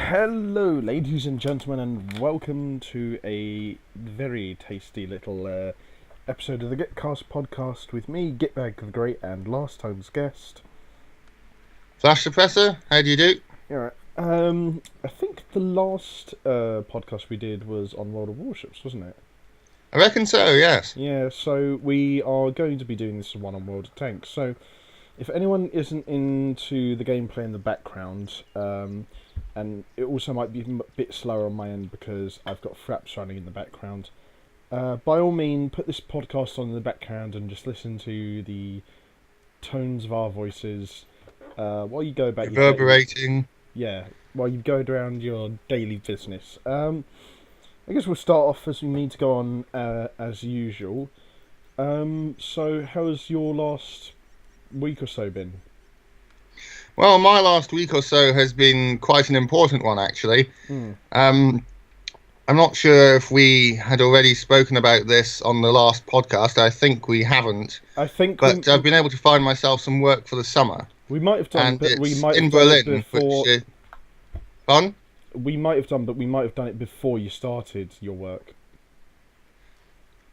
Hello, ladies and gentlemen, and welcome to a very tasty little episode of the Gitcast podcast with me, Gitbag the Great, and last time's guest. Flash Suppressor, how do you do? Yeah, I think the last podcast we did was on World of Warships, wasn't it? I reckon so, yes. Yeah, so we are going to be doing this one on World of Tanks. So, if anyone isn't into the gameplay in the background, and it also might be a bit slower on my end because I've got fraps running in the background. By all means, put this podcast on in the background and just listen to the tones of our voices while you go about Reverberating. while you go around your daily business. I guess we'll start off as we need to go on as usual. So, how's your last week or so been? Well, my last week or so has been quite an important one, actually. I'm not sure if we had already spoken about this on the last podcast. I think we haven't. But I've been able to find myself some work for the summer. We might have done, but we might in have Berlin, done it before. Fun? We might have done, but we might have done it before you started your work.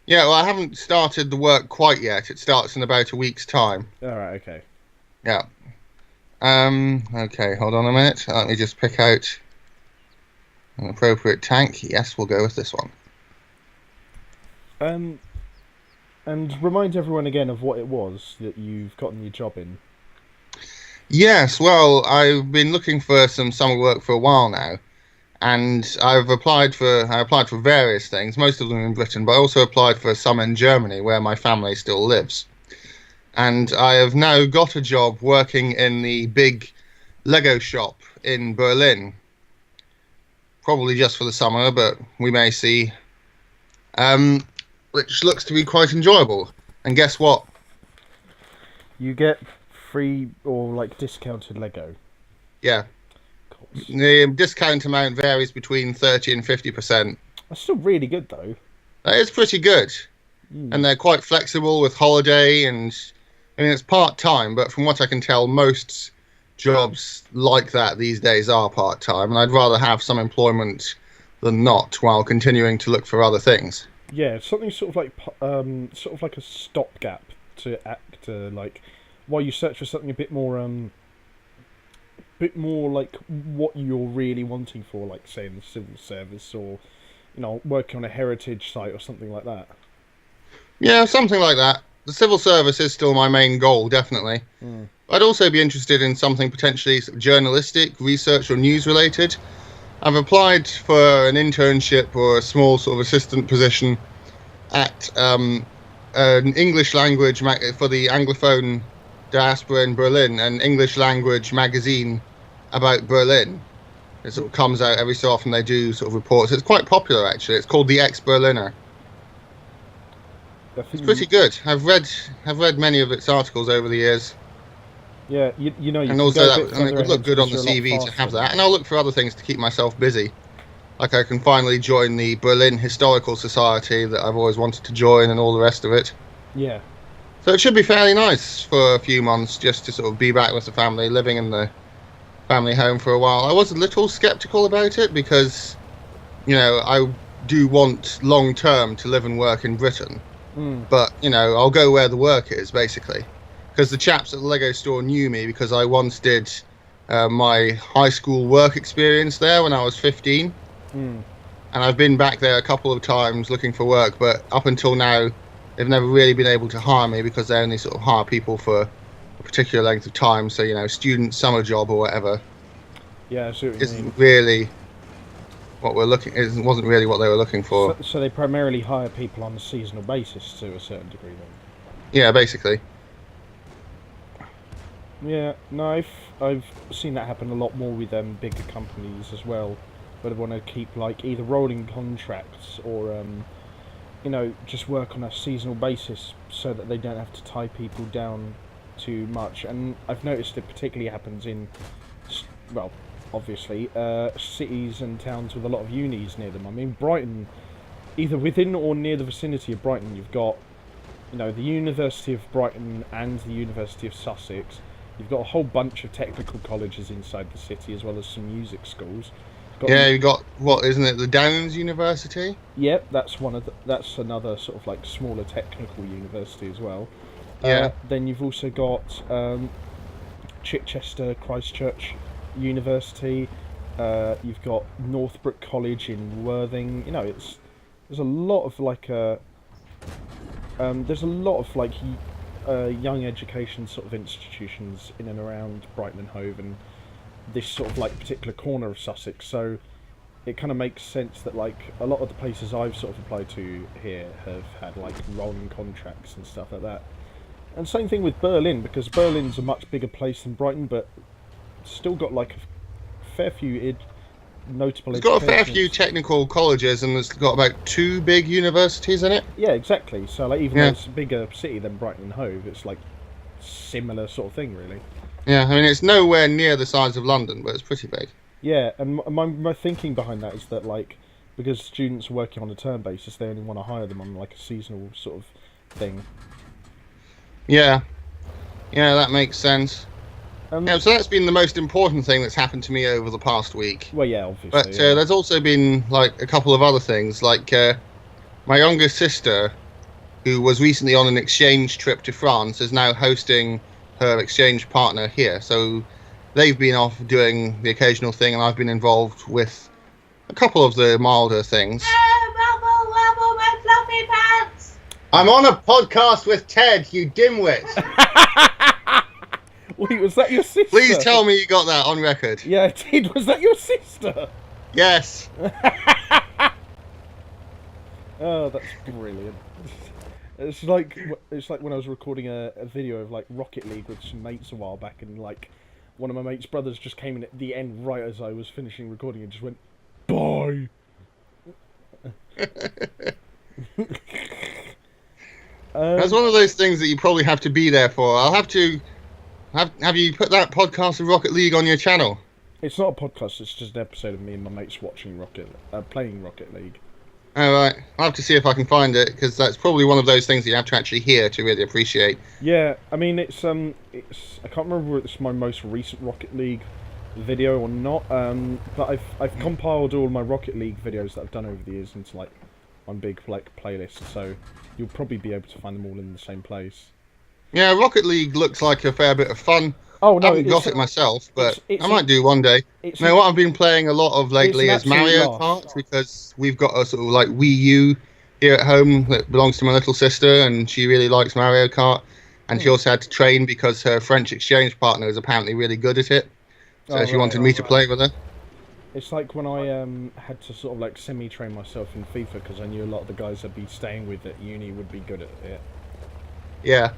Yeah, well, I haven't started the work quite yet. It starts in about a week's time. All right, okay. Yeah. Okay, hold on a minute. Let me just pick out an appropriate tank. Yes, we'll go with this one. And remind everyone again of what it was that you've gotten your job in. Yes, well, I've been looking for some summer work for a while now, and I applied for various things, most of them in Britain, but I also applied for some in Germany, where my family still lives. And I have now got a job working in the big Lego shop in Berlin. Probably just for the summer, but we may see. Which looks to be quite enjoyable. And guess what? You get free or discounted Lego. Yeah. The discount amount varies between 30 and 50%. That's still really good, though. That is pretty good. And they're quite flexible with holiday, and I mean, it's part-time, but from what I can tell, most jobs like that these days are part-time, and I'd rather have some employment than not while continuing to look for other things. Yeah, something sort of like a stopgap to act while you search for something a bit more like what you're really wanting for, like say in the civil service or working on a heritage site or something like that. Yeah, something like that. The civil service is still my main goal, definitely. I'd also be interested in something potentially journalistic, research or news related. I've applied for an internship or a small sort of assistant position at an English language for the Anglophone diaspora in Berlin, an English language magazine about Berlin. It sort of comes out every so often. They do sort of reports. It's quite popular, actually. It's called the Ex-Berliner. It's pretty good. I've read many of its articles over the years. Yeah, you and also and it would look good on the CV to have that. And I'll look for other things to keep myself busy. Like I can finally join the Berlin Historical Society that I've always wanted to join, and all the rest of it. Yeah. So it should be fairly nice for a few months just to sort of be back with the family, living in the family home for a while. I was a little skeptical about it because, I do want long term to live and work in Britain. But, I'll go where the work is, basically. Because the chaps at the Lego store knew me because I once did my high school work experience there when I was 15. And I've been back there a couple of times looking for work, but up until now, they've never really been able to hire me because they only sort of hire people for a particular length of time. So, student summer job or whatever. Yeah, I see what you isn't mean. really what we're looking. It wasn't really what they were looking for. So they primarily hire people on a seasonal basis to a certain degree, then. Yeah, basically. Yeah, no, I've seen that happen a lot more with bigger companies as well, where they want to keep either rolling contracts or just work on a seasonal basis so that they don't have to tie people down too much. And I've noticed it particularly happens in, well, obviously, cities and towns with a lot of unis near them. I mean, Brighton, either within or near the vicinity of Brighton, you've got, the University of Brighton and the University of Sussex. You've got a whole bunch of technical colleges inside the city, as well as some music schools. Yeah, you got what, isn't it? The Downs University. Yep, that's that's another sort of like smaller technical university as well. Yeah. Then you've also got Chichester Christchurch University. You've got Northbrook College in Worthing. You know, there's a lot of like young education sort of institutions in and around Brighton and Hove and this sort of like particular corner of Sussex. So it kind of makes sense that like a lot of the places I've sort of applied to here have had like rolling contracts and stuff like that. And same thing with Berlin, because Berlin's a much bigger place than Brighton, but still got like a fair few notable. It's got a fair few technical colleges, and it's got about 2 big universities in it. Yeah, exactly. So like even though it's a bigger city than Brighton and Hove, it's like similar sort of thing, really. Yeah, I mean it's nowhere near the size of London, but it's pretty big. Yeah, and my thinking behind that is that like because students are working on a term basis, they only want to hire them on like a seasonal sort of thing. Yeah, that makes sense. So that's been the most important thing that's happened to me over the past week. Well, yeah, obviously. But there's also been like a couple of other things, like my younger sister, who was recently on an exchange trip to France, is now hosting her exchange partner here. So they've been off doing the occasional thing, and I've been involved with a couple of the milder things. Wobble, wobble, my fluffy pants! I'm on a podcast with Ted, you dimwit. Wait, was that your sister? Please tell me you got that on record. Yeah, I did. Was that your sister? Yes. Oh, that's brilliant. It's like when I was recording a video of like Rocket League with some mates a while back, and like one of my mates' brothers just came in at the end right as I was finishing recording and just went, "Bye." That's one of those things that you probably have to be there for. I'll have to have you put that podcast of Rocket League on your channel. It's not a podcast. It's just an episode of me and my mates watching playing Rocket League. All right, I'll have to see if I can find it, because that's probably one of those things that you have to actually hear to really appreciate. Yeah, I mean it's I can't remember if it's my most recent Rocket League video or not. But I've compiled all my Rocket League videos that I've done over the years into like one big like playlist. So you'll probably be able to find them all in the same place. Yeah, Rocket League looks like a fair bit of fun. Oh no, I haven't got it myself, but I might do one day. Now, what I've been playing a lot of lately is Mario Kart, because we've got a sort of like Wii U here at home that belongs to my little sister, and she really likes Mario Kart. And she also had to train because her French exchange partner is apparently really good at it. So she wanted me to play with her. It's like when I had to sort of like semi-train myself in FIFA, because I knew a lot of the guys I'd be staying with at uni would be good at it. Yeah.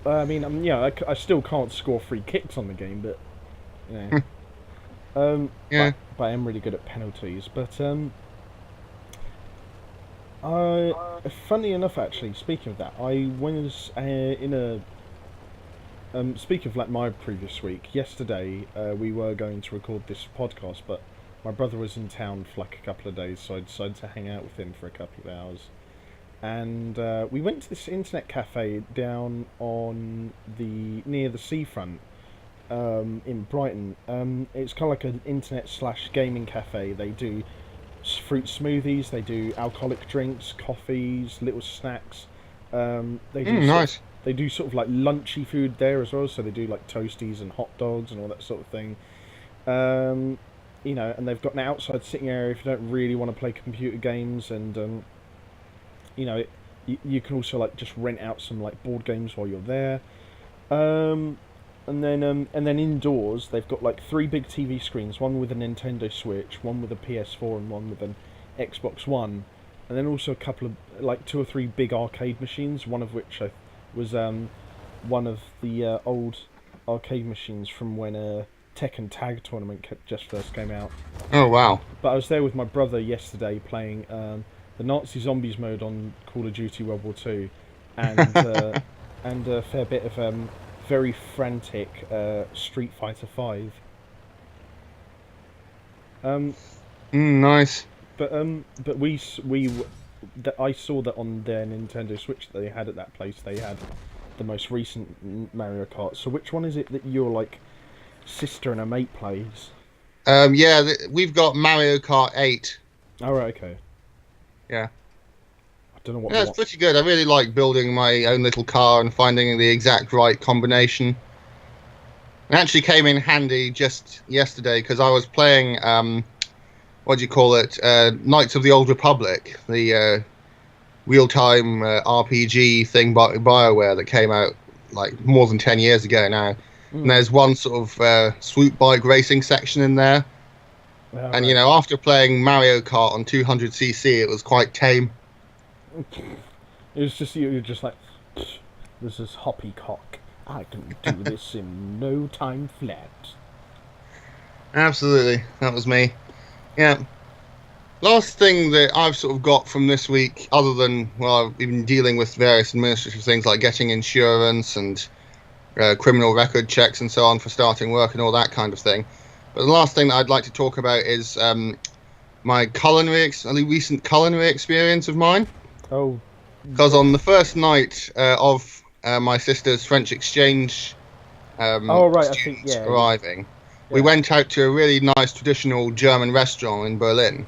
I mean, yeah, I still can't score free kicks on the game, but you know. Yeah. But I am really good at penalties. But funny enough, actually, speaking of that, I was in a. Speaking of like my previous week, yesterday we were going to record this podcast, but my brother was in town for like a couple of days, so I decided to hang out with him for a couple of hours. And we went to this internet cafe down on near the seafront in Brighton. It's kind of like an internet/gaming cafe. They do fruit smoothies, they do alcoholic drinks, coffees, little snacks. They do nice. They do sort of like lunchy food there as well. So they do like toasties and hot dogs and all that sort of thing. You know, and they've got an outside sitting area if you don't really want to play computer games, and you know, you can also like just rent out some like board games while you're there. And then indoors they've got like 3 big TV screens, one with a Nintendo Switch, one with a PS4, and one with an Xbox One. And then also a couple of like 2 or 3 big arcade machines, one of which was one of the old arcade machines from when Tekken Tag Tournament just first came out. Oh wow! But I was there with my brother yesterday playing the Nazi Zombies mode on Call of Duty World War II, and and a fair bit of very frantic Street Fighter 5. Nice. But I saw that on their Nintendo Switch that they had at that place. They had the most recent Mario Kart. So which one is it that your like sister and a mate plays? Yeah, we've got Mario Kart 8. Oh, right, okay. Yeah. I don't know what Yeah, it's pretty good. I really like building my own little car and finding the exact right combination. It actually came in handy just yesterday because I was playing, what do you call it? Knights of the Old Republic, the real-time RPG thing by BioWare that came out like more than 10 years ago now. And there's one sort of swoop bike racing section in there. And, right. after playing Mario Kart on 200cc, it was quite tame. It was just you're just like, this is hoppycock. I can do this in no time flat. Absolutely, that was me. Yeah. Last thing that I've sort of got from this week, other than, well, I've been dealing with various administrative things like getting insurance and criminal record checks and so on for starting work and all that kind of thing. But the last thing that I'd like to talk about is my recent culinary experience of mine. Oh. Because on the first night of my sister's French exchange students arriving, we went out to a really nice traditional German restaurant in Berlin.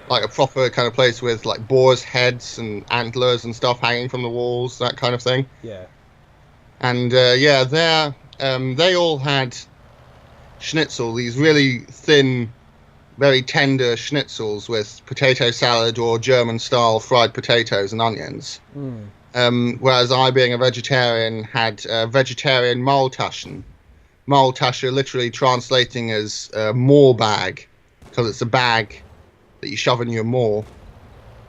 Like a proper kind of place with like boar's heads and antlers and stuff hanging from the walls, that kind of thing. Yeah. And there they all had schnitzel, these really thin, very tender schnitzels with potato salad or German-style fried potatoes and onions. Whereas I, being a vegetarian, had vegetarian Maultaschen. Maultasche literally translating as maw bag, because it's a bag that you shove in your maw,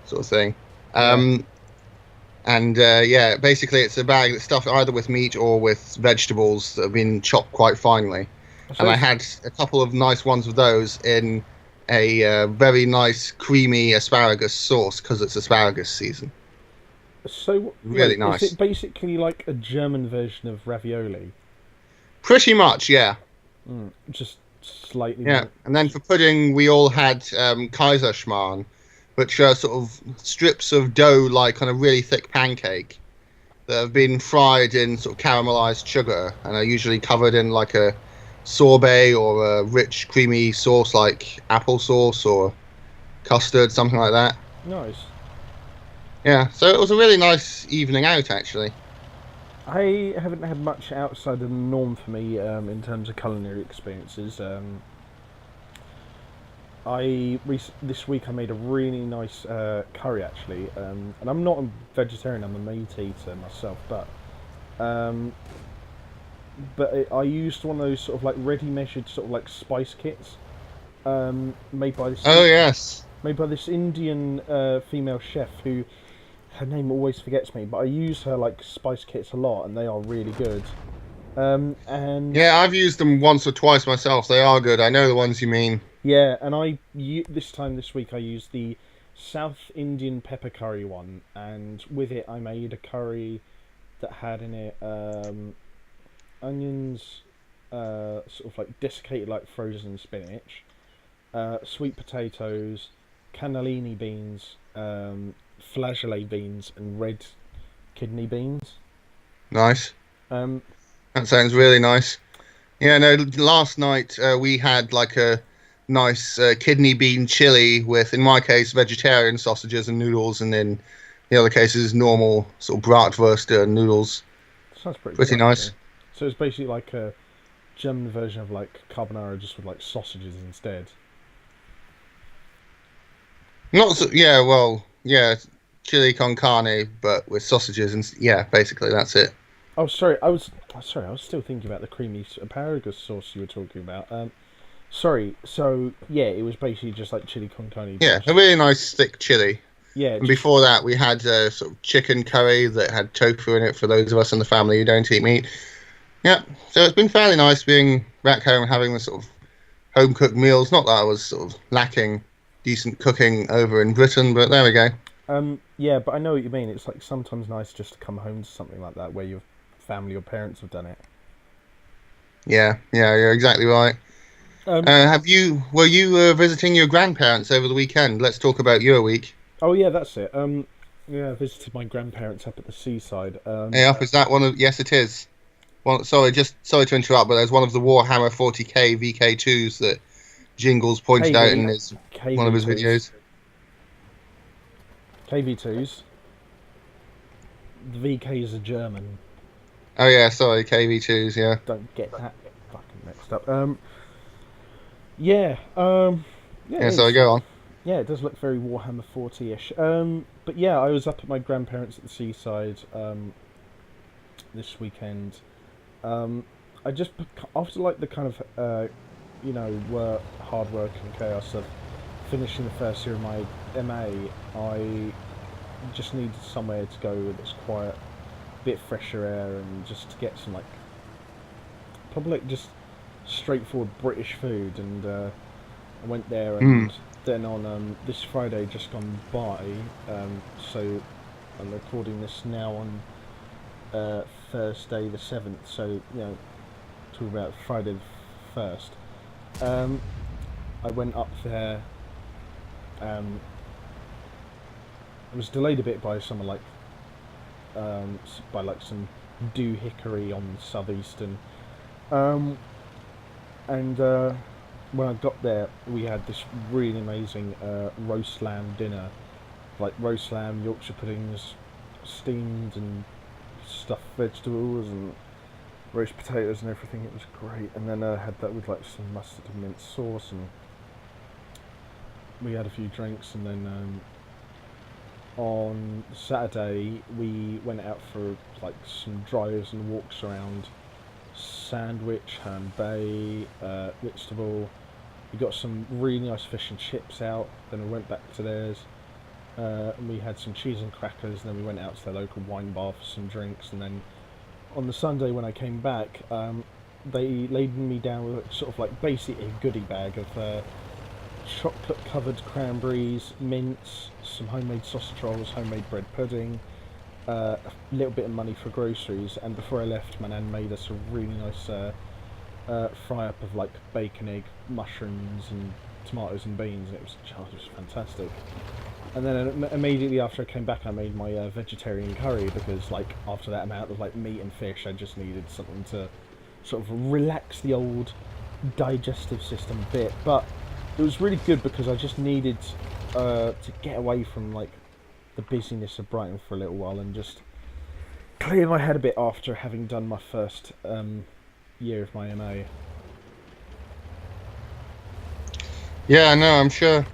sort of thing. And basically it's a bag that's stuffed either with meat or with vegetables that have been chopped quite finely. And I had a couple of nice ones of those in a very nice creamy asparagus sauce because it's asparagus season. So really nice. Is it basically like a German version of ravioli? Pretty much, yeah. Just slightly. Yeah, and then for pudding, we all had Kaiserschmarrn, which are sort of strips of dough like on a really thick pancake that have been fried in sort of caramelized sugar and are usually covered in like a sorbet or a rich creamy sauce like applesauce or custard, something like that. Nice. Yeah, so it was a really nice evening out, actually. I haven't had much outside of the norm for me in terms of culinary experiences. This week I made a really nice curry actually, and I'm not a vegetarian. I'm a meat eater myself, but I used one of those sort of like ready measured sort of like spice kits made by this. Oh yes. Made by this Indian female chef who. Her name always forgets me, but I use her like spice kits a lot, and they are really good. And yeah, I've used them once or twice myself. They are good. I know the ones you mean. Yeah, and this week I used the South Indian pepper curry one, and with it I made a curry that had in it onions, sort of like desiccated like frozen spinach, sweet potatoes, cannellini beans, flageolet beans and red kidney beans. Nice. That sounds really nice. Yeah, no, last night we had like a nice kidney bean chili with, in my case, vegetarian sausages and noodles, and in the other cases, normal sort of bratwurst noodles. Sounds pretty nice. So it's basically like a German version of like carbonara, just with like sausages instead. Not so, chili con carne, but with sausages and basically that's it. Oh, sorry, I was still thinking about the creamy asparagus sauce you were talking about. Sorry, so yeah, it was basically just like chili con carne. Yeah, a really nice thick chili. Yeah. And before that, we had sort of chicken curry that had tofu in it for those of us in the family who don't eat meat. Yeah, so it's been fairly nice being back home and having the sort of home cooked meals. Not that I was sort of lacking decent cooking over in Britain, but there we go. Yeah, but I know what you mean. It's like sometimes nice just to come home to something like that where your family or parents have done it. Yeah, you're exactly right. Were you visiting your grandparents over the weekend? Let's talk about your week. Oh yeah, that's it. Yeah, I visited my grandparents up at the seaside. Is that one of? Yes, it is. Well, sorry to interrupt, but there's one of the Warhammer 40k VK2s that Jingles pointed out in one of his KV2s. videos. KV2s. The VKs are German. Oh yeah, sorry, KV2s. Yeah. Don't get that fucking mixed up. Yeah. Yeah. So go on. Yeah, it does look very Warhammer 40-ish. But yeah, I was up at my grandparents at the seaside this weekend. I just, after like the kind of, hard work and chaos of finishing the first year of my MA, I just needed somewhere to go that's quiet, a bit fresher air, and just to get some like, probably like just straightforward British food. And I went there, and then on this Friday just gone by, so I'm recording this now on Thursday the 7th, so talking about Friday the 1st. I went up there. I was delayed a bit by someone like some doohickery on Southeastern, and when I got there, we had this really amazing roast lamb dinner, like roast lamb, Yorkshire puddings, steamed and stuffed vegetables and roast potatoes and everything. It was great. And then I had that with like some mustard and mint sauce, and we had a few drinks. And then on Saturday we went out for like some drives and walks around Sandwich, Herne Bay, Whitstable. We got some really nice fish and chips out. Then we went back to theirs. And we had some cheese and crackers. And then we went out to their local wine bar for some drinks. And then on the Sunday when I came back, they laden me down with sort of like basically a goodie bag of chocolate-covered cranberries, mints, some homemade sausage rolls, homemade bread pudding, a little bit of money for groceries. And before I left, my nan made us a really nice fry-up of like bacon, egg, mushrooms, and tomatoes and beans. And it was fantastic. And then immediately after I came back, I made my vegetarian curry, because like after that amount of like meat and fish, I just needed something to sort of relax the old digestive system a bit. But it was really good because I just needed to get away from like the busyness of Brighton for a little while and just clear my head a bit after having done my first year of my MA. Yeah, no, I'm sure.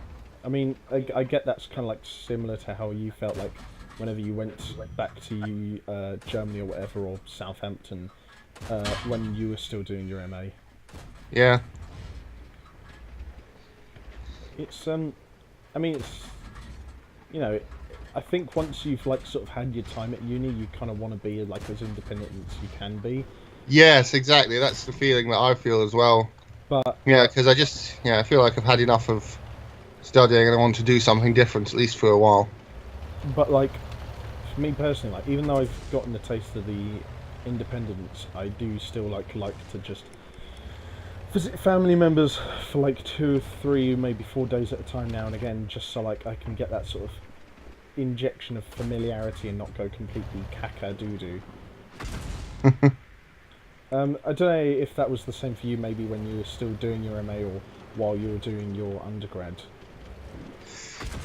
I mean, I get that's kind of like similar to how you felt like whenever you went back to Germany or whatever, or Southampton, when you were still doing your MA. Yeah. It's I mean, it's, I think once you've like sort of had your time at uni, you kind of want to be like as independent as you can be. Yes, exactly. That's the feeling that I feel as well. But yeah, because I feel like I've had enough of studying and I want to do something different, at least for a while. But like, for me personally, like even though I've gotten a taste of the independence, I do still like to just visit family members for like 2 or 3, maybe 4 days at a time now and again, just so like I can get that sort of injection of familiarity and not go completely caca-doo-doo. I don't know if that was the same for you, maybe when you were still doing your MA or while you were doing your undergrad.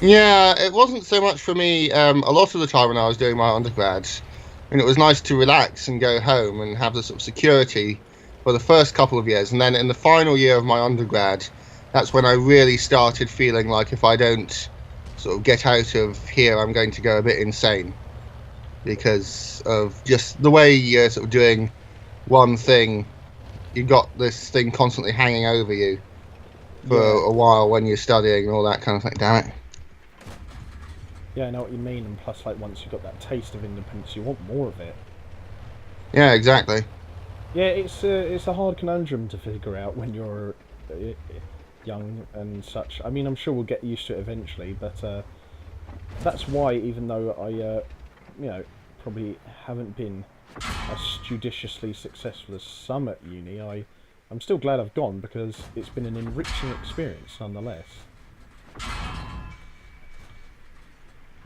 Yeah, it wasn't so much for me a lot of the time when I was doing my undergrad. And it was nice to relax and go home and have the sort of security for the first couple of years. And then in the final year of my undergrad, that's when I really started feeling like if I don't sort of get out of here, I'm going to go a bit insane. Because of just the way you're sort of doing one thing, you've got this thing constantly hanging over you for a while when you're studying and all that kind of thing. Damn it. Yeah, I know what you mean, and plus, like, once you've got that taste of independence, you want more of it. Yeah, exactly. Yeah, it's a hard conundrum to figure out when you're young and such. I mean, I'm sure we'll get used to it eventually, but that's why, even though I, probably haven't been as judiciously successful as some at uni, I'm still glad I've gone, because it's been an enriching experience nonetheless.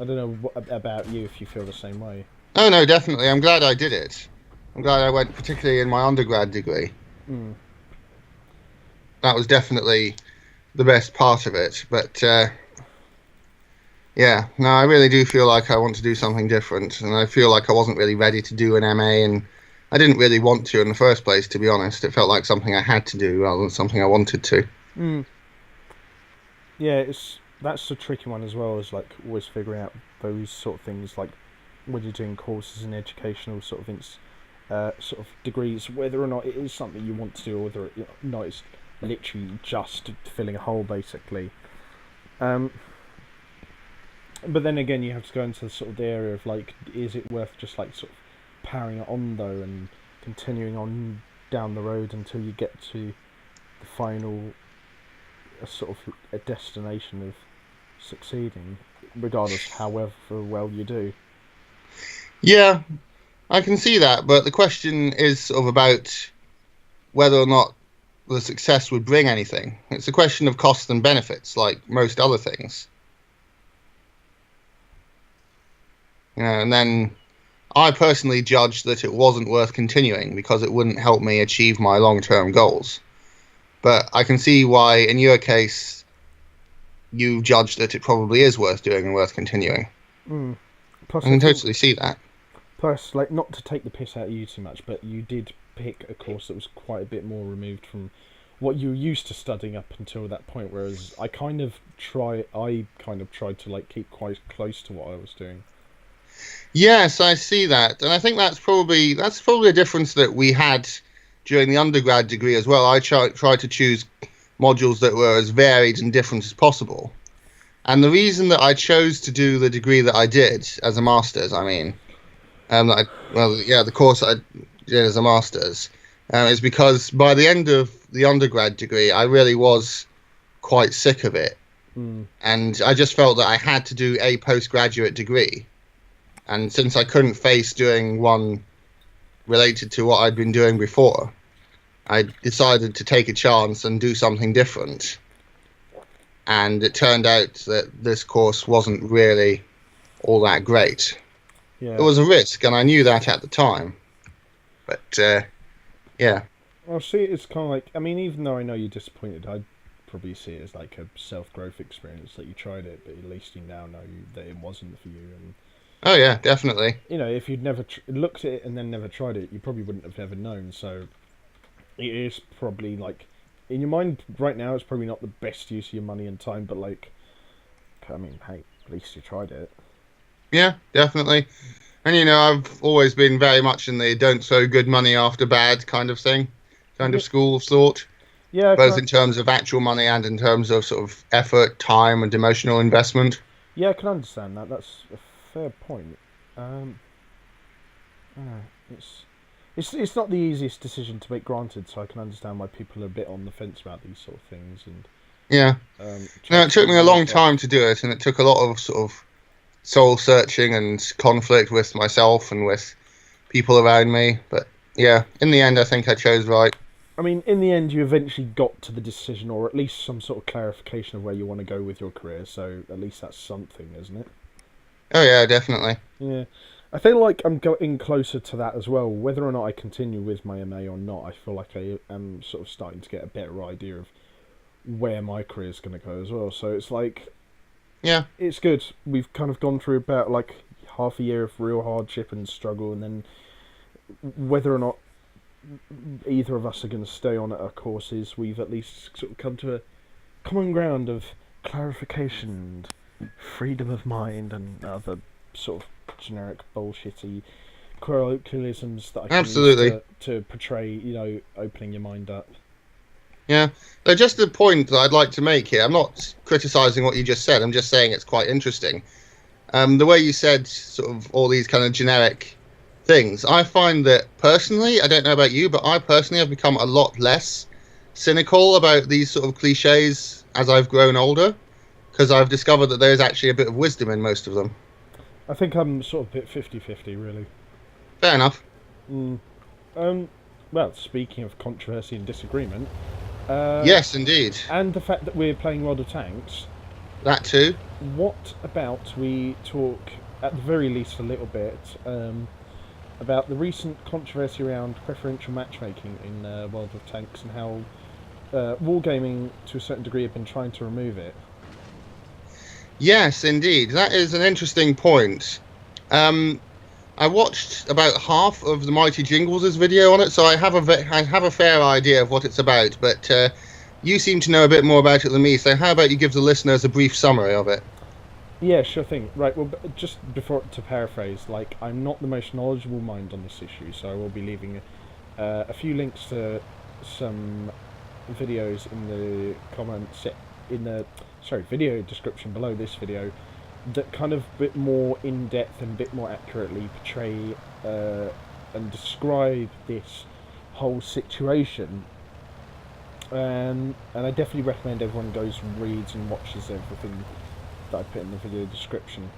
I don't know about you, if you feel the same way. Oh no, definitely. I'm glad I did it. I'm glad I went, particularly in my undergrad degree. Mm. That was definitely the best part of it. But yeah, no, I really do feel like I want to do something different, and I feel like I wasn't really ready to do an MA, and I didn't really want to in the first place, to be honest. It felt like something I had to do rather than something I wanted to. Mm. Yeah, that's the tricky one as well. Is like always figuring out those sort of things, like when you're doing courses and educational sort of things, sort of degrees, whether or not it is something you want to do, or whether not it's literally just filling a hole, basically. Um, but then again, you have to go into sort of the area of like, is it worth just like sort of powering it on though, and continuing on down the road until you get to the final, a sort of a destination of succeeding, regardless however well you do. Yeah, I can see that, but the question is sort of about whether or not the success would bring anything. It's a question of costs and benefits, like most other things. And then I personally judged that it wasn't worth continuing because it wouldn't help me achieve my long-term goals. But I can see why, in your case, you judged that it probably is worth doing and worth continuing. Mm. Plus, I can totally see that. Plus, like, not to take the piss out of you too much, but you did pick a course that was quite a bit more removed from what you were used to studying up until that point. Whereas I kind of tried to like keep quite close to what I was doing. Yes, I see that, and I think that's probably a difference that we had during the undergrad degree as well. I tried to choose modules that were as varied and different as possible, and the reason that I chose to do the degree that I did as a master's, the course I did as a master's, is because by the end of the undergrad degree, I really was quite sick of it, and I just felt that I had to do a postgraduate degree. And since I couldn't face doing one related to what I'd been doing before, I decided to take a chance and do something different. And it turned out that this course wasn't really all that great. Yeah. It was a risk, and I knew that at the time. But, yeah. Well, see, it's kind of like, I mean, even though I know you're disappointed, I'd probably see it as like a self-growth experience that you tried it, but at least you now know that it wasn't for you. And oh, yeah, definitely. you know, if you'd never looked at it and then never tried it, you probably wouldn't have ever known. So it is probably like, in your mind right now, it's probably not the best use of your money and time, but like, I mean, hey, at least you tried it. Yeah, definitely. And, you know, I've always been very much in the don't throw good money after bad kind of thing, kind of school of thought. Yeah, both in terms of actual money and in terms of sort of effort, time, and emotional investment. Yeah, I can understand that. That's a fair point. It's not the easiest decision to make, granted, so I can understand why people are a bit on the fence about these sort of things. And yeah, no, it took me a long time to do it, and it took a lot of sort of soul searching and conflict with myself and with people around me. But yeah, in the end, I think I chose right. I mean, in the end, you eventually got to the decision, or at least some sort of clarification of where you want to go with your career. So at least that's something, isn't it? Oh yeah, definitely. Yeah, I feel like I'm getting closer to that as well. Whether or not I continue with my MA or not, I feel like I am sort of starting to get a better idea of where my career is going to go as well. So it's like, yeah, it's good. We've kind of gone through about like half a year of real hardship and struggle, and then whether or not either of us are going to stay on at our courses, we've at least sort of come to a common ground of clarification and freedom of mind and other sort of generic bullshitty colloquialisms that I can use to portray, you know, opening your mind up. Yeah, so just the point that I'd like to make here, I'm not criticising what you just said, I'm just saying it's quite interesting. The way you said sort of all these kind of generic things, I find that personally, I don't know about you, but I personally have become a lot less cynical about these sort of cliches as I've grown older, because I've discovered that there's actually a bit of wisdom in most of them. I think I'm sort of a bit 50-50, really. Fair enough. Well, speaking of controversy and disagreement... yes, indeed. And the fact that we're playing World of Tanks... That too. What about we talk, at the very least a little bit, about the recent controversy around preferential matchmaking in World of Tanks and how Wargaming to a certain degree have been trying to remove it. Yes, indeed. That is an interesting point. Um, I watched about half of the Mighty Jingles' video on it, so I have a fair idea of what it's about. But you seem to know a bit more about it than me. So how about you give the listeners a brief summary of it? Yeah, sure thing. Right, well, just before to paraphrase, like, I'm not the most knowledgeable mind on this issue, so I will be leaving a few links to some videos in the video description below this video that kind of bit more in depth and a bit more accurately portray and describe this whole situation. And I definitely recommend everyone goes and reads and watches everything that I put in the video description.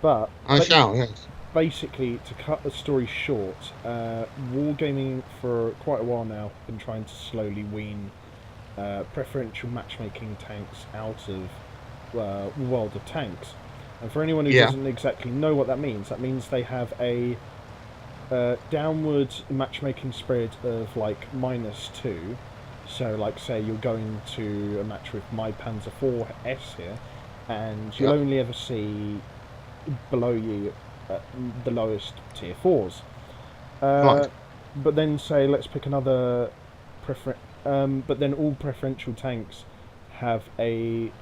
But I shall, yes. basically, to cut the story short, Wargaming for quite a while now been trying to slowly wean preferential matchmaking tanks out of the world of tanks. And for anyone who doesn't exactly know what that means they have a downward matchmaking spread of like -2. So, like, say you're going to a match with my Panzer IV-S here, and you'll only ever see below you the lowest tier 4s. Right. But then, say, let's pick another but then all preferential tanks have a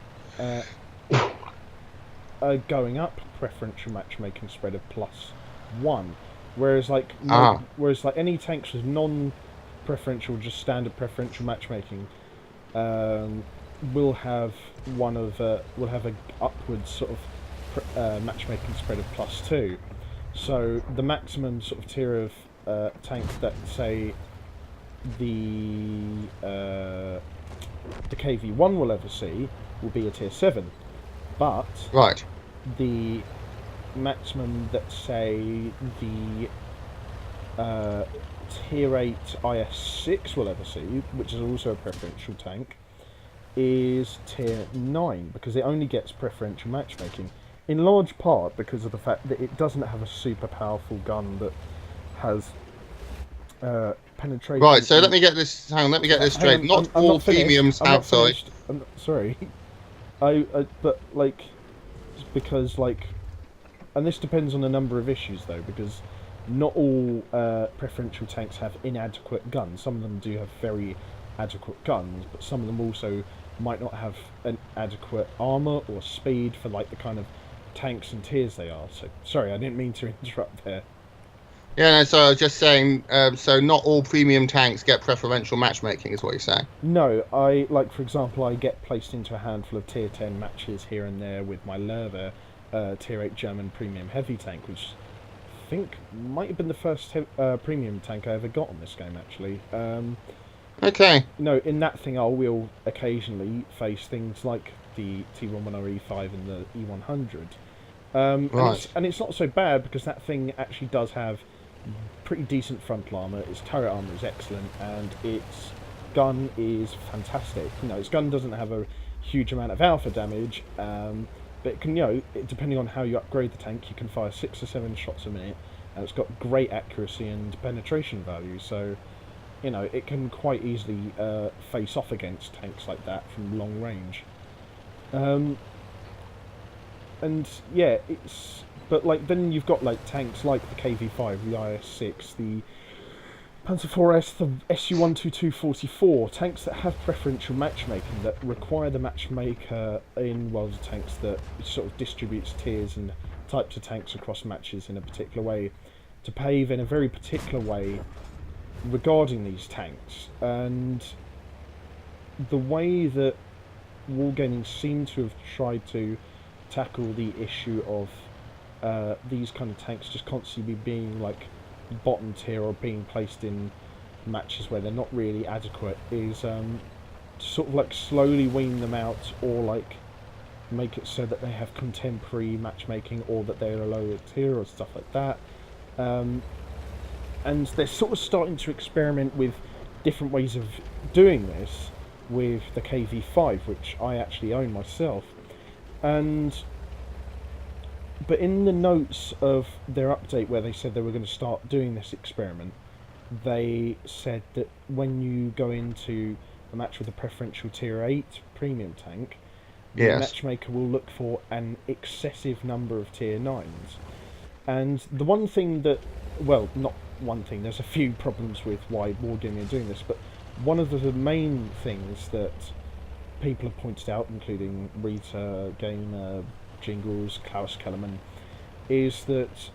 going up preferential matchmaking spread of +1, whereas like any tanks with non-preferential, just standard preferential matchmaking, will have a upwards sort of matchmaking spread of +2. So the maximum sort of tier of tanks that say the KV-1 will ever see will be a tier 7, but Right. the maximum that say the tier 8 IS-6 will ever see, which is also a preferential tank, is tier 9, because it only gets preferential matchmaking, in large part because of the fact that it doesn't have a super powerful gun that has penetration. Right, so let me get this straight. Not all premiums have, sorry. Sorry. But, like, because, like, and this depends on a number of issues, though, because not all preferential tanks have inadequate guns. Some of them do have very adequate guns, but some of them also might not have an adequate armour or speed for, like, the kind of tanks and tiers they are. So, sorry, I didn't mean to interrupt there. Yeah, no, so I was just saying, so not all premium tanks get preferential matchmaking, is what you're saying? No, for example, I get placed into a handful of tier 10 matches here and there with my Lerver, tier 8 German premium heavy tank, which I think might have been the first premium tank I ever got on this game, actually. Okay. In that thing I will occasionally face things like the T11 E5 and the E100. Right. And it's not so bad, because that thing actually does have pretty decent frontal armour, its turret armour is excellent, and its gun is fantastic. Its gun doesn't have a huge amount of alpha damage, but it can, depending on how you upgrade the tank, you can fire 6 or 7 shots a minute, and it's got great accuracy and penetration value, so, it can quite easily face off against tanks like that from long range. And yeah, but then you've got tanks like the KV-5, the IS-6, the Panzer IV-S, the Su-122-44, tanks that have preferential matchmaking, that require the matchmaker in World of Tanks that sort of distributes tiers and types of tanks across matches in a particular way, to behave in a very particular way regarding these tanks. And the way that Wargaming seem to have tried to tackle the issue of these kind of tanks just constantly being bottom tier or being placed in matches where they're not really adequate is to sort of slowly wean them out, or make it so that they have contemporary matchmaking, or that they're a lower tier or stuff like that. And they're sort of starting to experiment with different ways of doing this with the KV-5, which I actually own myself. But in the notes of their update, where they said they were going to start doing this experiment, they said that when you go into a match with a preferential tier 8 premium tank, the Yes. matchmaker will look for an excessive number of tier 9s. And the one thing that, well, not one thing, there's a few problems with why Wargaming are doing this, but one of the main things that people have pointed out, including Rita, Gamer, Jingles, Klaus Kellerman, is that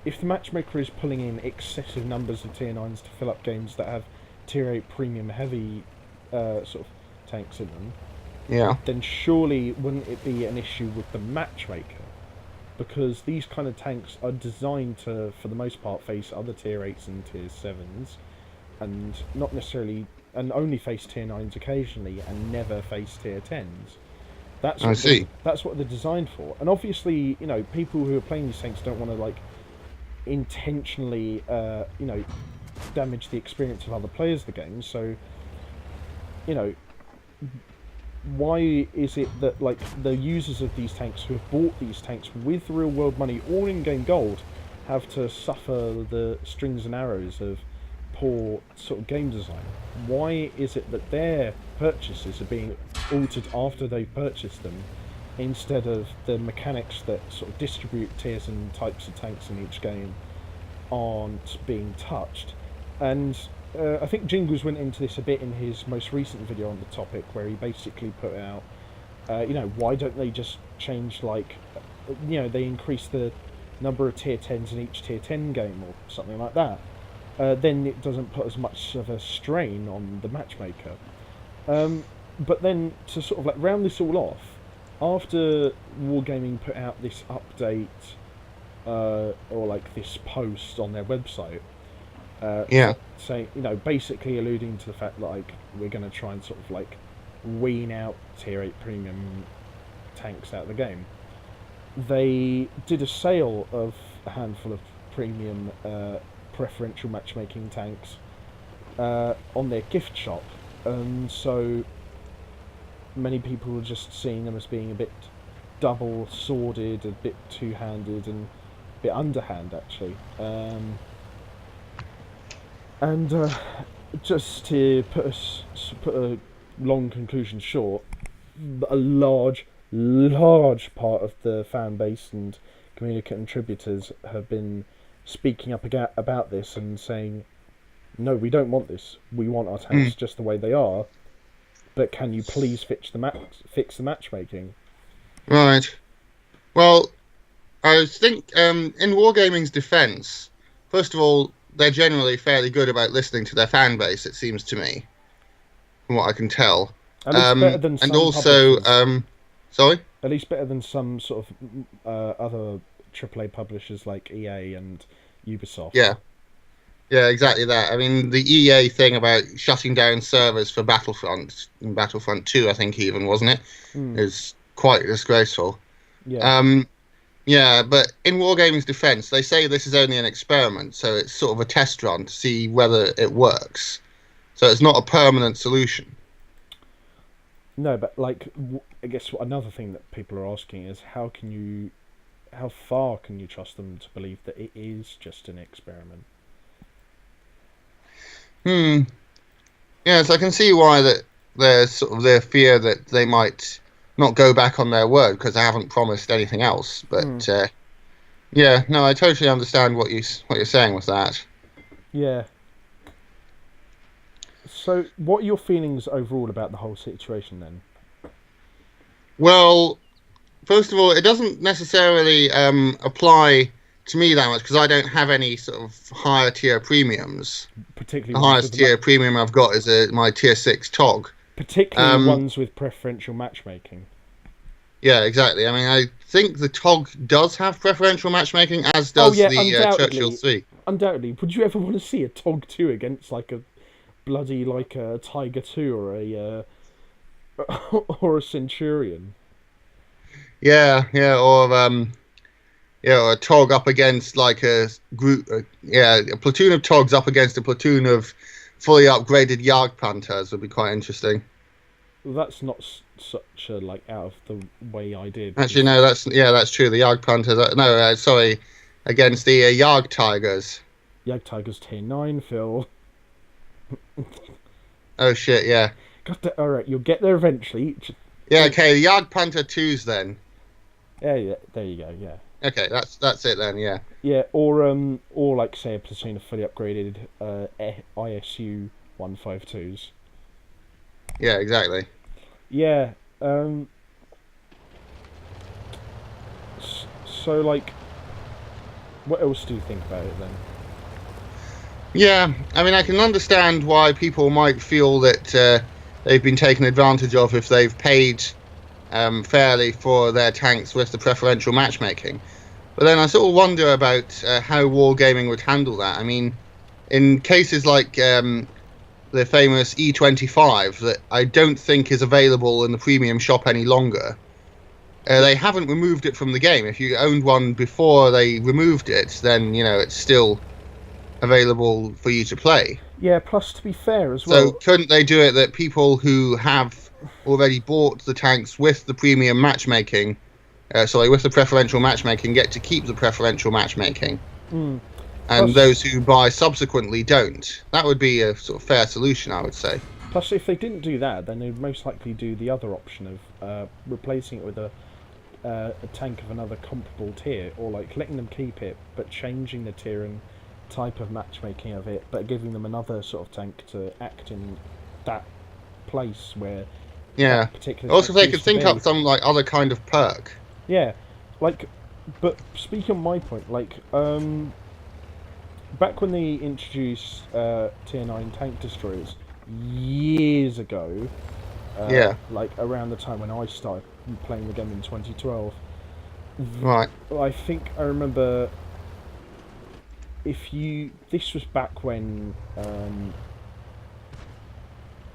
if the matchmaker is pulling in excessive numbers of tier 9s to fill up games that have tier 8 premium heavy sort of tanks in them, Yeah. then surely wouldn't it be an issue with the matchmaker? Because these kind of tanks are designed to, for the most part, face other tier 8s and tier 7s, and not necessarily, and only face tier 9s occasionally, and never face tier 10s. I see. That's what they're designed for. And obviously, you know, people who are playing these tanks don't want to, like, intentionally, you know, damage the experience of other players of the game, so, you know, why is it that, like, the users of these tanks who have bought these tanks with real world money, all in-game gold, have to suffer the strings and arrows of poor sort of game design? Why is it that their purchases are being altered after they've purchased them, instead of the mechanics that sort of distribute tiers and types of tanks in each game aren't being touched? And I think Jingles went into this a bit in his most recent video on the topic, where he basically put out, you know, why don't they just change, like, you know, they increase the number of tier 10s in each tier 10 game or something like that. Then it doesn't put as much of a strain on the matchmaker. But then to sort of like round this all off, after Wargaming put out this update, or like this post on their website, saying, you know, basically alluding to the fact that, like, we're going to try and sort of like wean out tier 8 premium tanks out of the game, they did a sale of a handful of premium preferential matchmaking tanks on their gift shop, and so many people were just seeing them as being a bit double-sworded, a bit two-handed, and a bit underhand, actually. And just to put a long conclusion short, a large part of the fan base and community contributors have been speaking up about this and saying, no, we don't want this. We want our tanks just the way they are. But can you please fix the matchmaking? Right. Well, I think in Wargaming's defense, first of all, they're generally fairly good about listening to their fan base, it seems to me, from what I can tell. At least better than some and also, publishers. sorry? At least better than some sort of other AAA publishers like EA and Ubisoft. Yeah. Yeah, exactly that. I mean, the EA thing about shutting down servers for Battlefront, in Battlefront 2, I think even, wasn't it? Is quite disgraceful. Yeah. Yeah, but in Wargaming's defense, they say this is only an experiment, so it's sort of a test run to see whether it works. So it's not a permanent solution. No, but, like, I guess another thing that people are asking is how far can you trust them to believe that it is just an experiment? Yes, I can see why that there's sort of their fear that they might not go back on their word because they haven't promised anything else. But yeah, no, I totally understand what you're saying with that. Yeah. So, what are your feelings overall about the whole situation then? Well, first of all, it doesn't necessarily apply to me that much because I don't have any sort of higher tier premiums. Particularly the highest tier premium I've got is my tier 6 TOG. Particularly ones with preferential matchmaking. Yeah, exactly. I mean, I think the TOG does have preferential matchmaking, as does the Churchill 3. Undoubtedly. Would you ever want to see a TOG 2 against like a bloody like a Tiger 2 or a or a Centurion? Yeah, or a TOG up against like a group, a platoon of TOGs up against a platoon of fully upgraded Jagdpanthers would be quite interesting. Well, that's not such a like out of the way idea. Actually, no, that's true. The Jagdpanthers, sorry, against the Jagdtigers. Jagdtigers tier 9, Phil. Oh shit, yeah. All right, you'll get there eventually. Yeah, okay, the Jagdpanther 2s then. Yeah, there you go. Yeah, Okay, that's it then, yeah. yeah, or like say a platoon of fully upgraded ISU 152s. Yeah, exactly. Yeah. So like, what else do you think about it then? Yeah, I mean, I can understand why people might feel that they've been taken advantage of if they've paid fairly for their tanks with the preferential matchmaking. But then I sort of wonder about how wargaming would handle that. I mean, in cases like the famous E25 that I don't think is available in the premium shop any longer, they haven't removed it from the game. If you owned one before they removed it, then, it's still available for you to play. Yeah. Plus, to be fair as So well. couldn't they do it that people who have already bought the tanks with the premium matchmaking, with the preferential matchmaking, get to keep the preferential matchmaking, and Plus, those who buy subsequently don't? That would be a sort of fair solution, I would say. Plus, if they didn't do that, then they'd most likely do the other option of replacing it with a tank of another comparable tier, or like letting them keep it but changing the tier and type of matchmaking of it, but giving them another sort of tank to act in that place where Yeah. that particular. Also, tank they used could to think be. up some like other kind of perk. Yeah, like, but speaking on my point, like, back when they introduced Tier 9 tank destroyers years ago, Yeah. like around the time when I started playing the game in 2012, Right. I think I remember this was back when,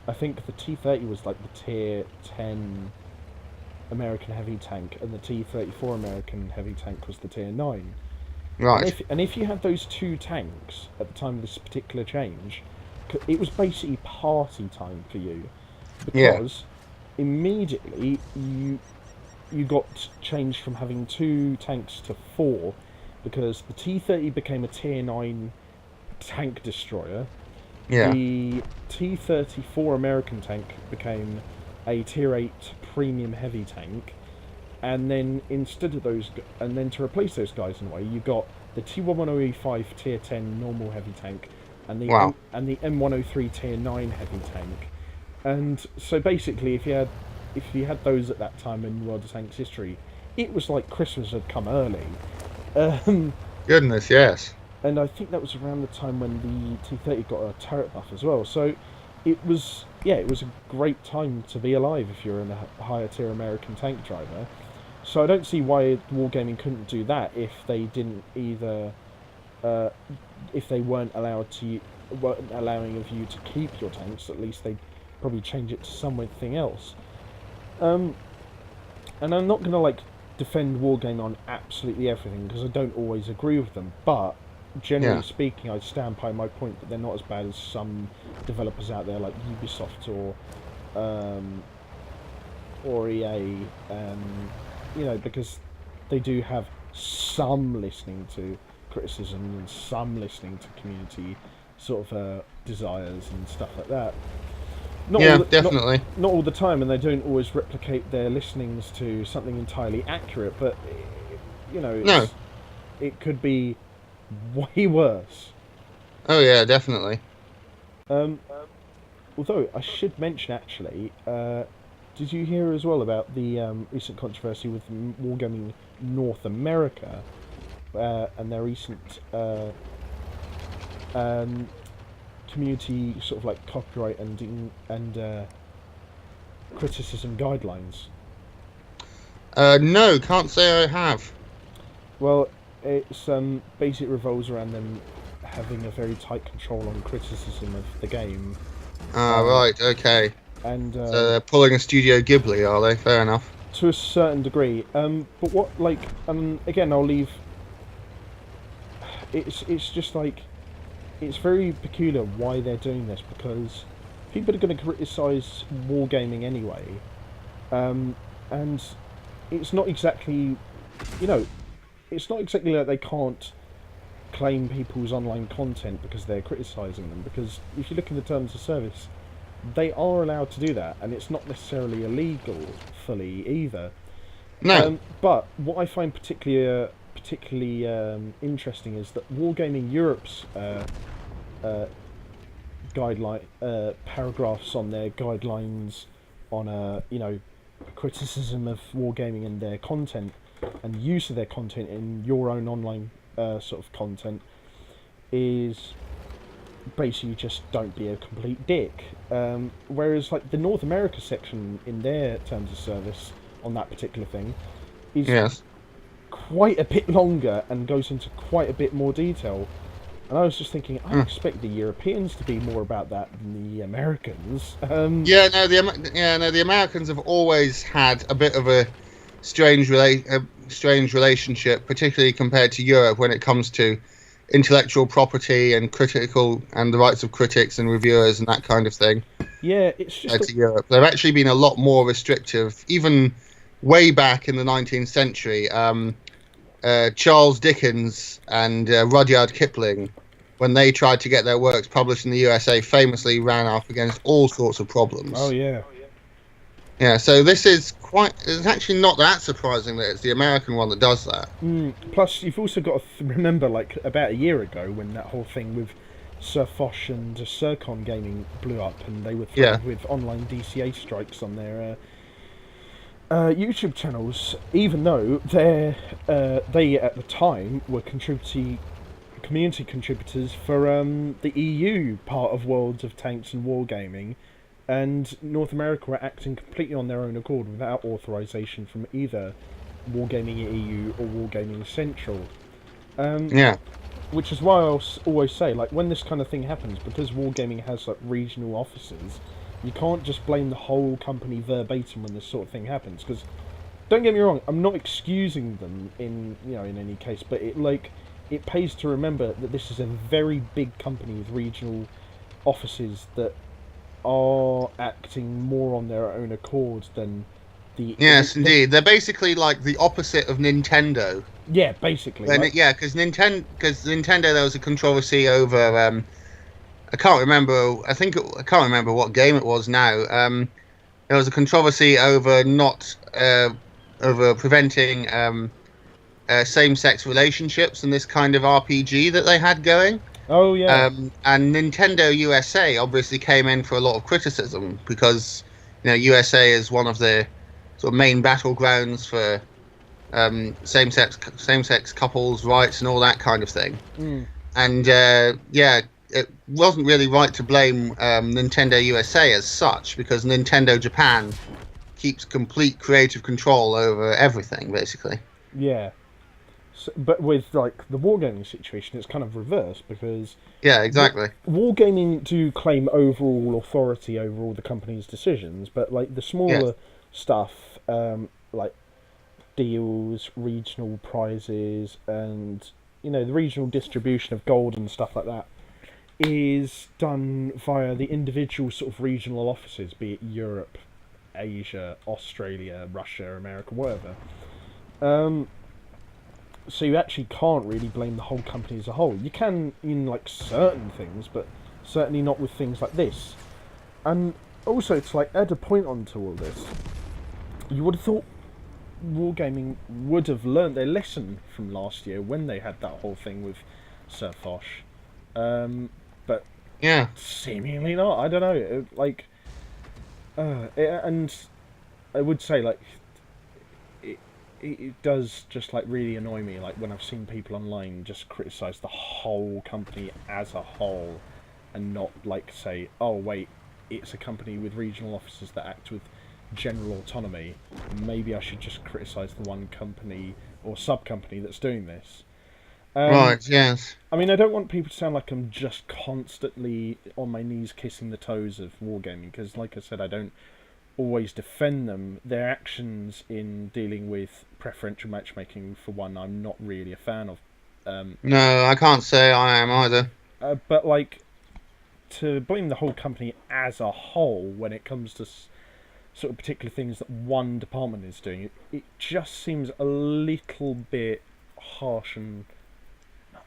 I think the T-30 was like the Tier 10 American heavy tank, and the T-34 American heavy tank was the Tier 9. Right. And if you had those two tanks at the time of this particular change, it was basically party time for you, because immediately you got changed from having two tanks to four, because the T-30 became a Tier 9 tank destroyer. Yeah. The T-34 American tank became a Tier 8 premium heavy tank, and then instead of those, and then to replace those guys in a way, you got the T-110E5 Tier 10 normal heavy tank, and the Wow. and the M103 Tier 9 heavy tank. And so basically, if you had those at that time in World of Tanks history, it was like Christmas had come early. Goodness, yes. And I think that was around the time when the T-30 got a turret buff as well. So it was a great time to be alive if you're in a higher tier American tank driver. So I don't see why Wargaming couldn't do that if they didn't either, if they weren't allowing of you to keep your tanks. At least they'd probably change it to something else. And I'm not gonna like defend Wargaming on absolutely everything, because I don't always agree with them, but generally speaking, I stand by my point that they're not as bad as some developers out there like Ubisoft or EA, because they do have some listening to criticism and some listening to community sort of desires and stuff like that. Definitely. Not all the time, and they don't always replicate their listenings to something entirely accurate, but it could be way worse. Oh yeah, definitely. Although I should mention, actually, did you hear as well about the recent controversy with Wargaming North America and their recent community sort of like copyright and criticism guidelines? No, can't say I have. Well, it's basically revolves around them having a very tight control on criticism of the game. Right, okay. And So they're pulling a Studio Ghibli, are they? Fair enough. to a certain degree. But what, like, again, I'll leave. It's just like, it's very peculiar why they're doing this, because people are going to criticise wargaming anyway, and it's not exactly, it's not exactly like they can't claim people's online content because they're criticising them, because if you look in the terms of service, they are allowed to do that, and it's not necessarily illegal fully either. No. But what I find particularly interesting is that Wargaming Europe's guideline paragraphs on their guidelines on criticism of wargaming and their content and use of their content in your own online sort of content is basically just don't be a complete dick. Whereas like the North America section in their terms of service on that particular thing is Yes. quite a bit longer and goes into quite a bit more detail. And I was just thinking, I expect the Europeans to be more about that than the Americans. The Americans have always had a bit of a strange relationship, particularly compared to Europe when it comes to intellectual property and the rights of critics and reviewers and that kind of thing. Yeah, it's just to Europe, they've actually been a lot more restrictive, even way back in the 19th century. Charles Dickens and Rudyard Kipling, when they tried to get their works published in the USA, famously ran up against all sorts of problems. Oh yeah. Yeah, so it's actually not that surprising that it's the American one that does that. Plus, you've also got to remember, like, about a year ago when that whole thing with Sir Fosh and Sircon Gaming blew up and they were threatened with online DCA strikes on their YouTube channels, even though they at the time were community contributors for the EU part of Worlds of Tanks and Wargaming, and North America were acting completely on their own accord without authorization from either Wargaming EU or Wargaming Central. Which is why I always say, like, when this kind of thing happens, because Wargaming has like regional offices, you can't just blame the whole company verbatim when this sort of thing happens. Because, don't get me wrong, I'm not excusing them in any case, but it pays to remember that this is a very big company with regional offices that are acting more on their own accord than the... Yes, indeed. They're basically like the opposite of Nintendo. Yeah, basically. Because Nintendo, there was a controversy over... I can't remember what game it was now. There was a controversy over over preventing same-sex relationships in this kind of RPG that they had going. Oh yeah. And Nintendo USA obviously came in for a lot of criticism because USA is one of the sort of main battlegrounds for same-sex couples' rights and all that kind of thing. And it wasn't really right to blame Nintendo USA as such, because Nintendo Japan keeps complete creative control over everything, basically. Yeah. So, but with like the wargaming situation, it's kind of reversed because exactly. Wargaming do claim overall authority over all the company's decisions, but like the smaller stuff, like deals, regional prizes, and the regional distribution of gold and stuff like that, is done via the individual sort of regional offices, be it Europe, Asia, Australia, Russia, America, whatever. So you actually can't really blame the whole company as a whole. You can in like certain things, but certainly not with things like this. And also, to like add a point onto all this, you would have thought Wargaming would have learnt their lesson from last year when they had that whole thing with Sir Fosh. But seemingly not. I don't know. And I would say like it does just like really annoy me, like when I've seen people online just criticise the whole company as a whole, and not like say, oh wait, it's a company with regional offices that act with general autonomy. Maybe I should just criticise the one company or sub-company that's doing this. Right, yes. I mean, I don't want people to sound like I'm just constantly on my knees kissing the toes of Wargaming, because like I said, I don't always defend them. Their actions in dealing with preferential matchmaking, for one, I'm not really a fan of. No, I can't say I am either. But like, to blame the whole company as a whole when it comes to sort of particular things that one department is doing, it just seems a little bit harsh and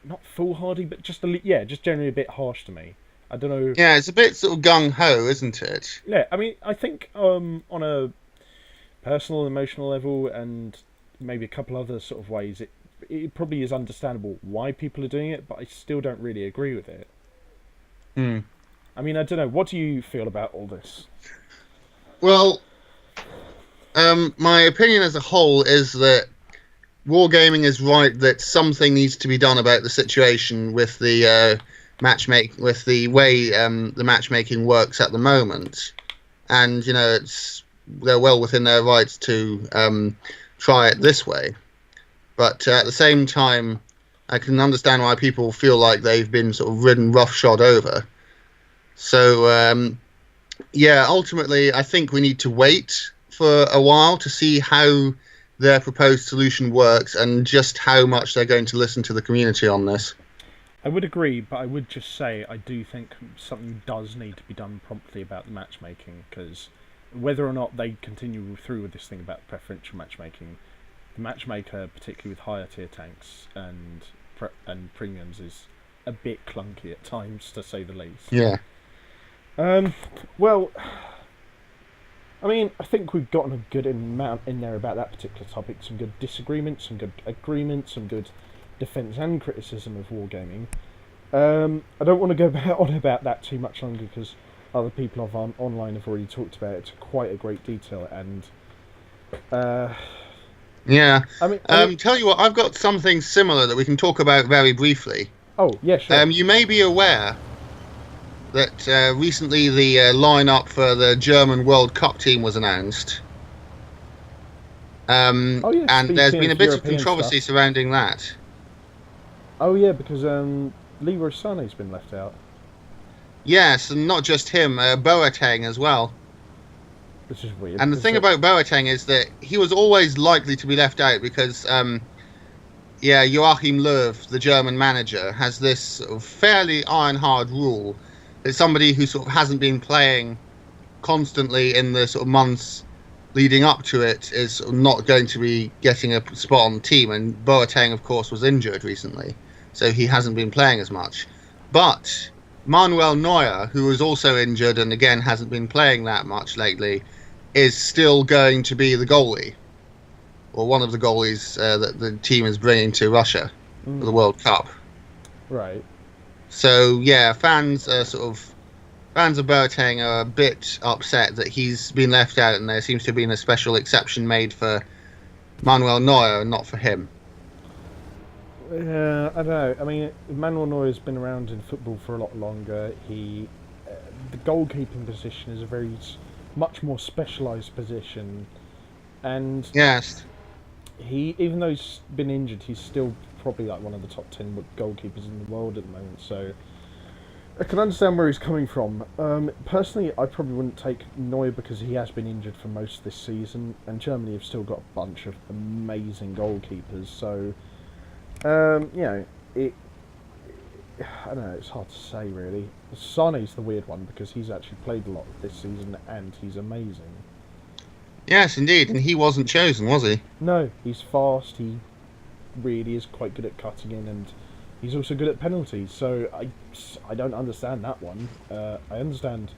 not foolhardy, but just just generally a bit harsh to me. I don't know. Yeah, it's a bit sort of gung-ho, isn't it? Yeah, I mean, I think on a personal, emotional level, and maybe a couple other sort of ways, it probably is understandable why people are doing it, but I still don't really agree with it. Hmm. I mean, I don't know. What do you feel about all this? Well, my opinion as a whole is that Wargaming is right that something needs to be done about the situation with the with the way the matchmaking works at the moment, and they're well within their rights to try it this way. But at the same time, I can understand why people feel like they've been sort of ridden roughshod over. So yeah, ultimately, I think we need to wait for a while to see how their proposed solution works and just how much they're going to listen to the community on this. I would agree, but I would just say I do think something does need to be done promptly about the matchmaking, because whether or not they continue through with this thing about preferential matchmaking, the matchmaker, particularly with higher tier tanks and premiums, is a bit clunky at times, to say the least. Yeah. Well, I mean, I think we've gotten a good amount in there about that particular topic. Some good disagreements, some good agreements, some good defence and criticism of wargaming. I don't want to go on about that too much longer, because other people online have already talked about it to quite a great detail, and yeah. I mean, tell you what, I've got something similar that we can talk about very briefly. Oh, yeah, sure. You may be aware that recently the lineup for the German World Cup team was announced. And there's been a bit of controversy surrounding that. Oh yeah, because Leroy Sané's been left out. Yes, and not just him, Boateng as well. Which is weird. And the thing about Boateng is that he was always likely to be left out because, Joachim Löw, the German manager, has this sort of fairly iron-hard rule that somebody who sort of hasn't been playing constantly in the sort of months leading up to it is sort of not going to be getting a spot on the team. And Boateng, of course, was injured recently, so he hasn't been playing as much. But Manuel Neuer, who was also injured and again hasn't been playing that much lately, is still going to be the goalie, or one of the goalies that the team is bringing to Russia for the World Cup. Right. So yeah, fans of Boateng are a bit upset that he's been left out, and there seems to have been a special exception made for Manuel Neuer and not for him. Yeah, I don't know. I mean, Manuel Neuer's been around in football for a lot longer. The goalkeeping position is a very much more specialised position, and yes, even though he's been injured, he's still probably like one of the top 10 goalkeepers in the world at the moment. So I can understand where he's coming from. Personally, I probably wouldn't take Neuer because he has been injured for most of this season, and Germany have still got a bunch of amazing goalkeepers. So I don't know, it's hard to say really. Sané's the weird one because he's actually played a lot this season and he's amazing. Yes, indeed, and he wasn't chosen, was he? No, he's fast, he really is quite good at cutting in, and he's also good at penalties, so I don't understand that one. I understand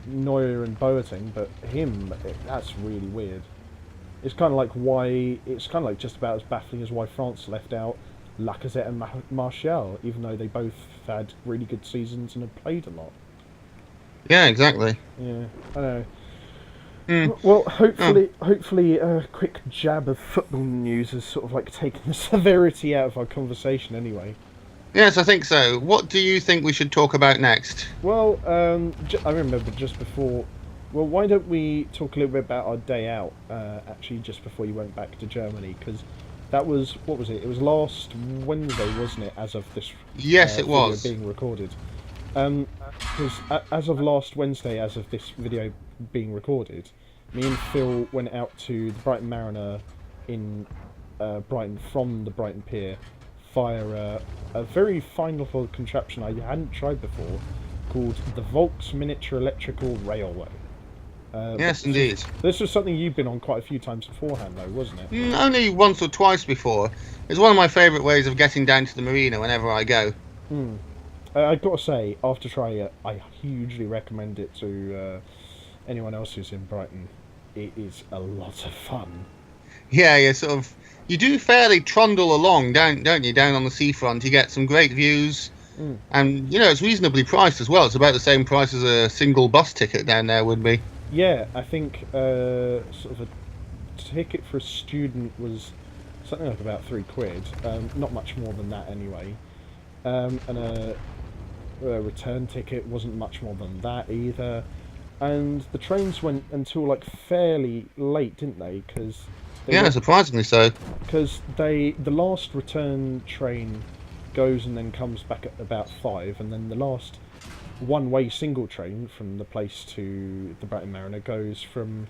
Neuer and Boateng, but that's really weird. It's kind of just about as baffling as why France left out Lacazette and Martial, even though they both had really good seasons and have played a lot. Yeah, exactly. Yeah, I know. Well, hopefully a quick jab of football news has sort of like taken the severity out of our conversation anyway. Yes, I think so. What do you think we should talk about next? Well, I remember just before... Well, why don't we talk a little bit about our day out, actually, just before you went back to Germany, because that was... What was it? It was last Wednesday, wasn't it, as of this yes, it video was. being recorded. Because as of last Wednesday, as of this video being recorded, me and Phil went out to the Brighton Mariner in Brighton from the Brighton Pier via a very fine little contraption I hadn't tried before called the Volks Miniature Electrical Railway. Yes, indeed. This was something you've been on quite a few times beforehand, though, wasn't it? Only once or twice before. It's one of my favourite ways of getting down to the marina whenever I go. I've got to say, after trying it, I hugely recommend it to anyone else who's in Brighton. It is a lot of fun. Yeah, you do fairly trundle along, don't you? Down on the seafront, you get some great views, Mm. and it's reasonably priced as well. It's about the same price as a single bus ticket down there would be. Yeah, I think sort of a ticket for a student was something like about £3. Not much more than that anyway. And a return ticket wasn't much more than that either. And the trains went until like fairly late, didn't they? Because Yeah, surprisingly so. the last return train goes and then comes back at about 5, and then the last one-way single train from the place to the Brighton Mariner goes from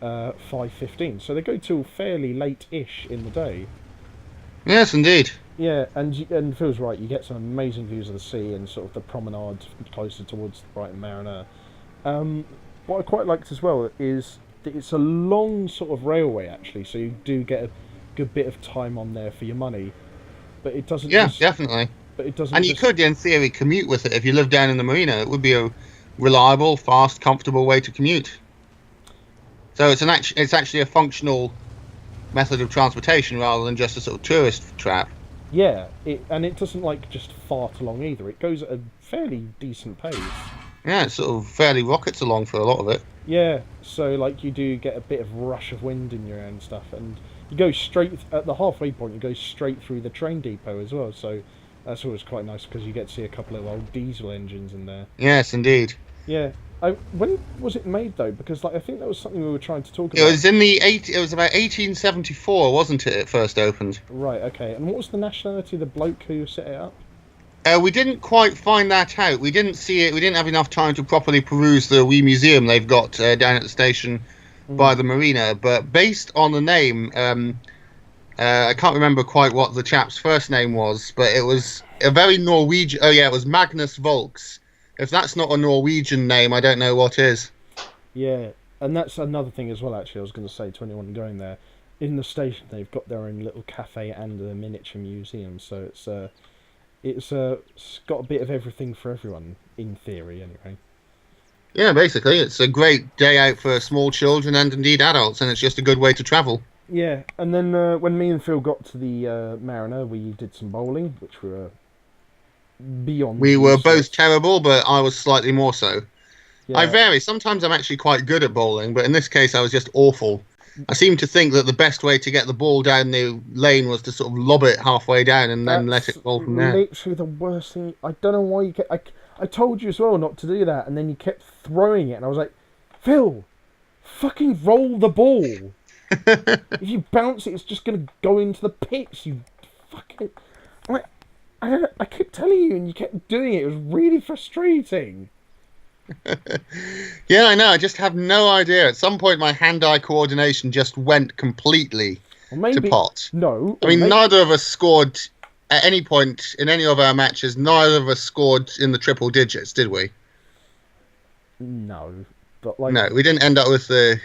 5:15. So they go till fairly late-ish in the day. Yes, indeed. Yeah, and Phil's right. You get some amazing views of the sea and sort of the promenade closer towards the Brighton Mariner. What I quite liked as well is that it's a long sort of railway actually, so you do get a good bit of time on there for your money. But it doesn't. Yeah, just, definitely. But it doesn't. And you could, in theory, commute with it if you live down in the marina. It would be a reliable, fast, comfortable way to commute. So it's actually a functional method of transportation rather than just a sort of tourist trap. Yeah, it doesn't like just fart along either. It goes at a fairly decent pace. Yeah, it sort of fairly rockets along for a lot of it. Yeah, so like you do get a bit of rush of wind in your ear and stuff, and you go straight at the halfway point. You go straight through the train depot as well. So that's always quite nice because you get to see a couple of old diesel engines in there. Yes, indeed. Yeah. When was it made though? Because like I think that was something we were trying to talk It about. was it was about 1874, wasn't it? It first opened. Right. Okay. And what was the nationality of the bloke who set it up? We didn't quite find that out. We didn't see it. We didn't have enough time to properly peruse the wee museum they've got down at the station by the marina. But based on the name, I can't remember quite what the chap's first name was, but it was a very Norwegian. Oh yeah, it was Magnus Volks. If that's not a Norwegian name, I don't know what is. Yeah, and that's another thing as well. Actually, I was going to say to anyone going there, in the station they've got their own little cafe and a miniature museum. So it's got a bit of everything for everyone in theory, anyway. Yeah, basically, it's a great day out for small children and indeed adults, and it's just a good way to travel. Yeah, and then when me and Phil got to the Mariner, we did some bowling, which were beyond. We were useless. both terrible, but I was slightly more so. Yeah. I vary. Sometimes I'm actually quite good at bowling, but in this case I was just awful. I seem to think that the best way to get the ball down the lane was to sort of lob it halfway down and then let it roll from there. Literally the worst thing. I don't know why you kept. I told you as well not to do that, and then you kept throwing it, and I was like, Phil, fucking roll the ball. If you bounce it, it's just gonna go into the pits. You fucking. I kept telling you, and you kept doing it. It was really frustrating. Yeah, I know. I just have no idea. At some point, my hand-eye coordination just went completely to pot. No. I mean, neither of us scored at any point in any of our matches. Neither of us scored in the triple digits, did we? No, but like No, we didn't end up with the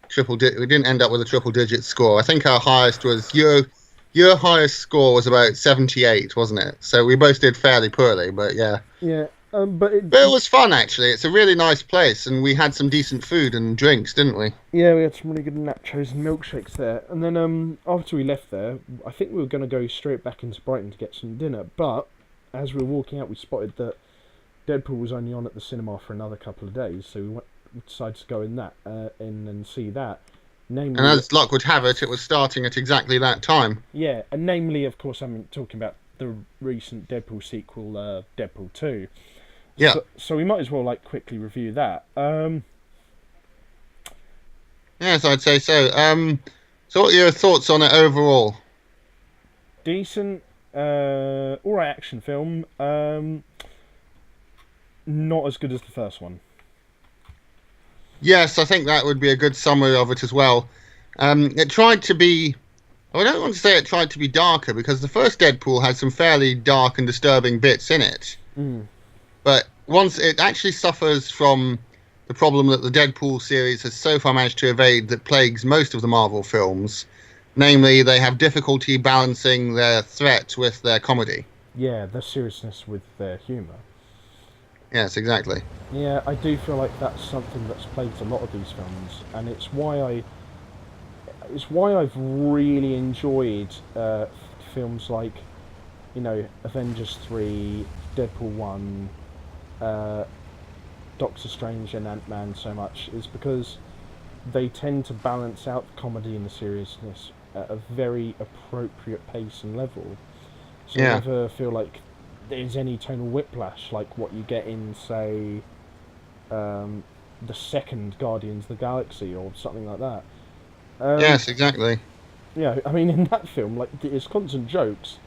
triple. We didn't end up with a triple-digit score. I think our highest was your highest score was about 78, wasn't it? So we both did fairly poorly, but yeah. Yeah. But it was fun, actually. It's a really nice place, and we had some decent food and drinks, didn't we? Yeah, we had some really good nachos and milkshakes there. And then after we left there, I think we were going to go straight back into Brighton to get some dinner. But as we were walking out, we spotted that Deadpool was only on at the cinema for another couple of days. So we decided to go in and see that. Namely, and as luck would have it, it was starting at exactly that time. Yeah, and namely, of course, I'm talking about the recent Deadpool sequel, Deadpool 2. Yeah. So we might as well quickly review that. Yes, I'd say so. So what are your thoughts on it overall? Decent, alright action film. Not as good as the first one. Yes, I think that would be a good summary of it as well. It tried to be... I don't want to say it tried to be darker, because the first Deadpool had some fairly dark and disturbing bits in it. Mm. But once it actually suffers from the problem that the Deadpool series has so far managed to evade that plagues most of the Marvel films, namely they have difficulty balancing their threat with their comedy. yeah, the seriousness with their humour. Yes, exactly. Yeah, I do feel like that's something that's plagued a lot of these films, and it's why I've really enjoyed films like, Avengers 3, Deadpool 1, uh, Doctor Strange and Ant-Man so much, is because they tend to balance out the comedy and the seriousness at a very appropriate pace and level. So I Yeah. never feel like there's any tonal whiplash like what you get in, say, um, the second Guardians of the Galaxy or something like that. Um, Yes, exactly. I mean, in that film, like, it's constant jokes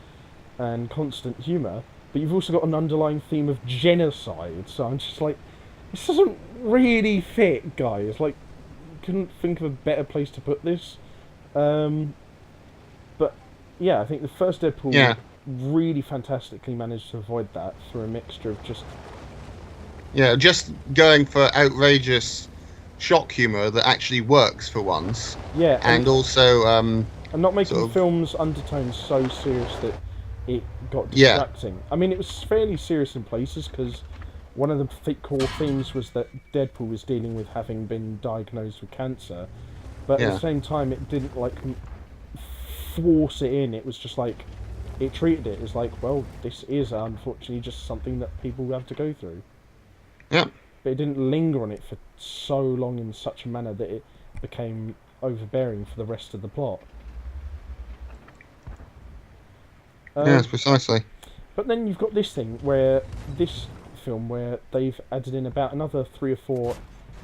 and constant humour, but you've also got an underlying theme of genocide. So I'm just like, this doesn't really fit, guys. Like, couldn't think of a better place to put this. Um, but yeah, I think the first Deadpool Yeah. really fantastically managed to avoid that through a mixture of just Yeah, just going for outrageous shock humor that actually works for once, yeah, and also and not making sort the of film's undertones so serious that it got yeah, distracting. I mean, it was fairly serious in places because one of the core themes was that Deadpool was dealing with having been diagnosed with cancer, but at the yeah, same time, it didn't like force it in. It was just like it treated it as like, well, this is unfortunately just something that people have to go through. yeah, But it didn't linger on it for so long in such a manner that it became overbearing for the rest of the plot. yes, Um, precisely. but then you've got this film where they've added in about another 3 or 4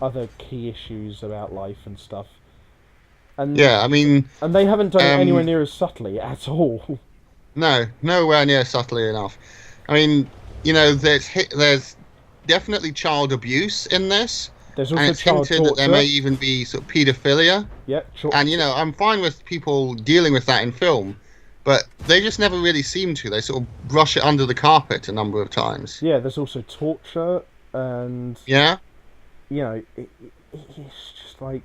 other key issues about life and stuff, and Yeah, I mean, they haven't done it anywhere um, near as subtly at all. no, nowhere near subtly enough. I mean, there's definitely child abuse in this, There's and also it's child hinted that there may torture. even be sort of paedophilia. Yeah, And I'm fine with people dealing with that in film, but they just never really seem to. They sort of brush it under the carpet a number of times. yeah. There's also torture, and Yeah, it's just like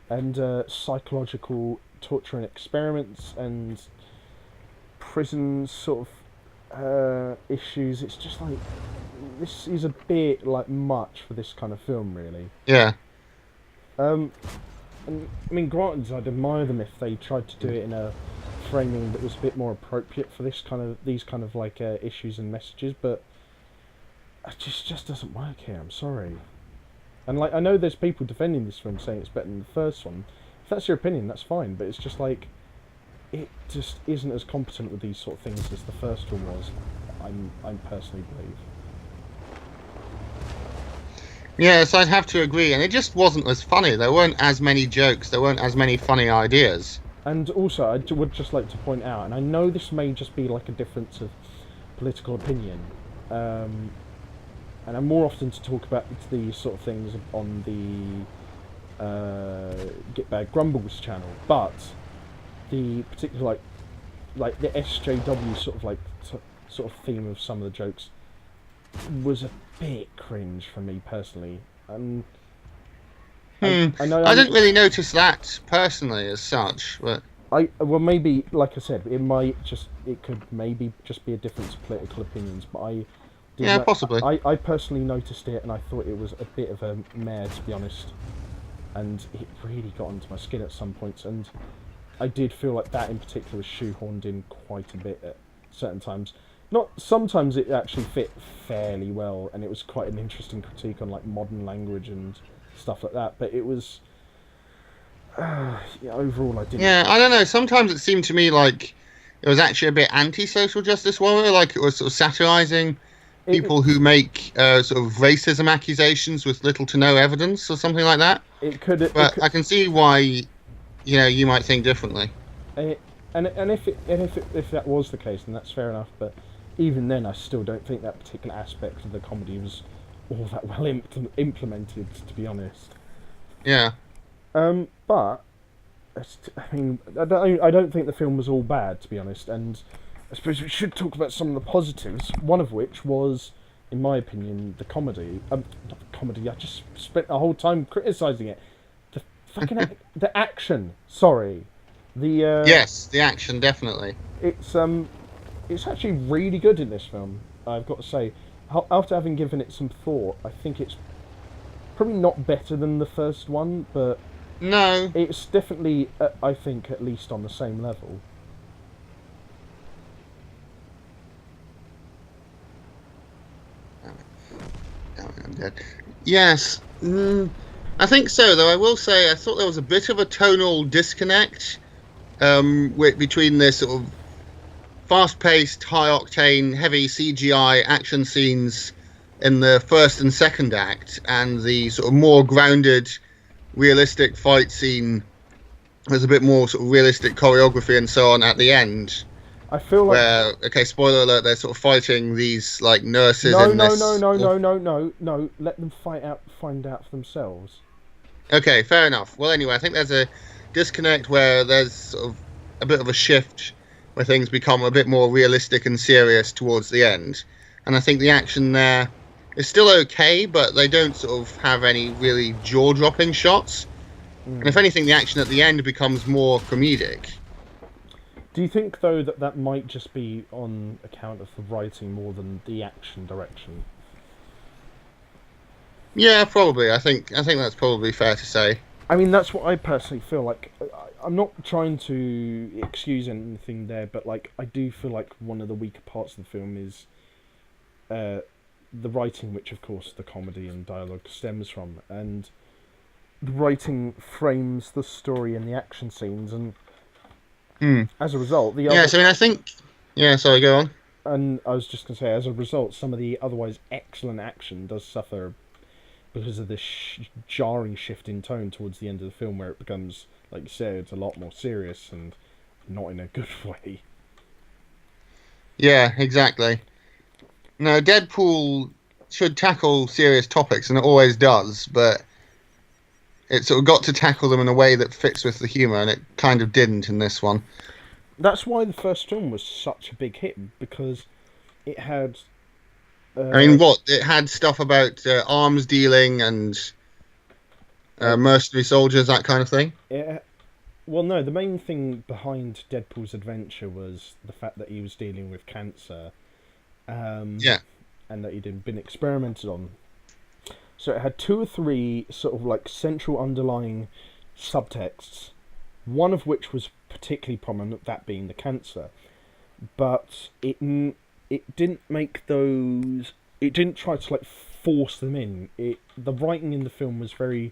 and psychological torture and experiments and prison sort of issues. It's just like this is a bit like much for this kind of film, really. yeah, Um, and I mean, granted, I'd admire them if they tried to do it in a framing that was a bit more appropriate for these kind of like issues and messages, but it just doesn't work here. I'm sorry. And like, I know there's people defending this film saying it's better than the first one. If that's your opinion, that's fine. But it's just like it just isn't as competent with these sort of things as the first one was. I'm personally believe. yes, I'd have to agree. And it just wasn't as funny. There weren't as many jokes. There weren't as many funny ideas. And also, would just like to point out, and I know this may just be like a difference of political opinion, and I'm more often to talk about these sort of things on the Gitbag Grumbles channel, but the particular like the SJW sort of sort of theme of some of the jokes was a bit cringe for me personally. I know I didn't really notice that personally as such, but well, maybe, like I said, it could maybe just be a difference of political opinions, but yeah, possibly. I personally noticed it and I thought it was a bit of a mare, to be honest, and it really got under my skin at some points, and I did feel like that in particular was shoehorned in quite a bit at certain times. Not sometimes it actually fit fairly well, and it was quite an interesting critique on like modern language and stuff like that, but it was overall I didn't. Yeah, I don't know. Sometimes it seemed to me like it was actually a bit anti-social justice warrior, like it was sort of satirizing people who make sort of racism accusations with little to no evidence or something like that. But I can see why, you might think differently. And if that was the case, then that's fair enough. But even then, I still don't think that particular aspect of the comedy was all that well implemented, to be honest. Yeah. But I mean, I don't think the film was all bad, to be honest. And I suppose we should talk about some of the positives. One of which was, in my opinion, the comedy. Not the comedy. I just spent the whole time criticizing it. The fucking the action. Sorry. Yes, the action definitely. It's it's actually really good in this film. I've got to say, after having given it some thought, I think it's probably not better than the first one, but No. it's definitely, I think, at least on the same level. I'm dead. Yes. I think so, though. I will say I thought there was a bit of a tonal disconnect between this sort of fast-paced, high-octane, heavy CGI action scenes in the first and second act, and the sort of more grounded, realistic fight scene. There's a bit more sort of realistic choreography and so on at the end. I feel like Where, okay, spoiler alert, they're sort of fighting these like nurses no, in no, this. no. Let them find out for themselves. Okay, fair enough. Well, anyway, I think there's a disconnect where there's sort of a bit of a shift where things become a bit more realistic and serious towards the end. And I think the action there is still okay, but they don't sort of have any really jaw-dropping shots. And if anything, the action at the end becomes more comedic. Do you think, though, that might just be on account of the writing more than the action direction? Yeah, probably. I think that's probably fair to say. I mean, that's what I personally feel like. I'm not trying to excuse anything there, but like I do feel like one of the weaker parts of the film is the writing, which of course the comedy and dialogue stems from, and the writing frames the story and the action scenes, and as a result, Yes, I mean, I think. Yeah, sorry, go on. And I was just going to say, as a result, some of the otherwise excellent action does suffer because of this jarring shift in tone towards the end of the film, where it becomes, like you said, a lot more serious and not in a good way. Yeah, exactly. No, Deadpool should tackle serious topics, and it always does, but it sort of got to tackle them in a way that fits with the humour, and it kind of didn't in this one. That's why the first film was such a big hit, because it had... I mean, it had stuff about arms dealing and mercenary soldiers, that kind of thing? Well, no, the main thing behind Deadpool's adventure was the fact that he was dealing with cancer. Yeah. And that he'd been experimented on. So it had 2 or 3 sort of like central underlying subtexts, one of which was particularly prominent, that being the cancer. But it didn't make those... It didn't try to like force them in. The writing in the film was very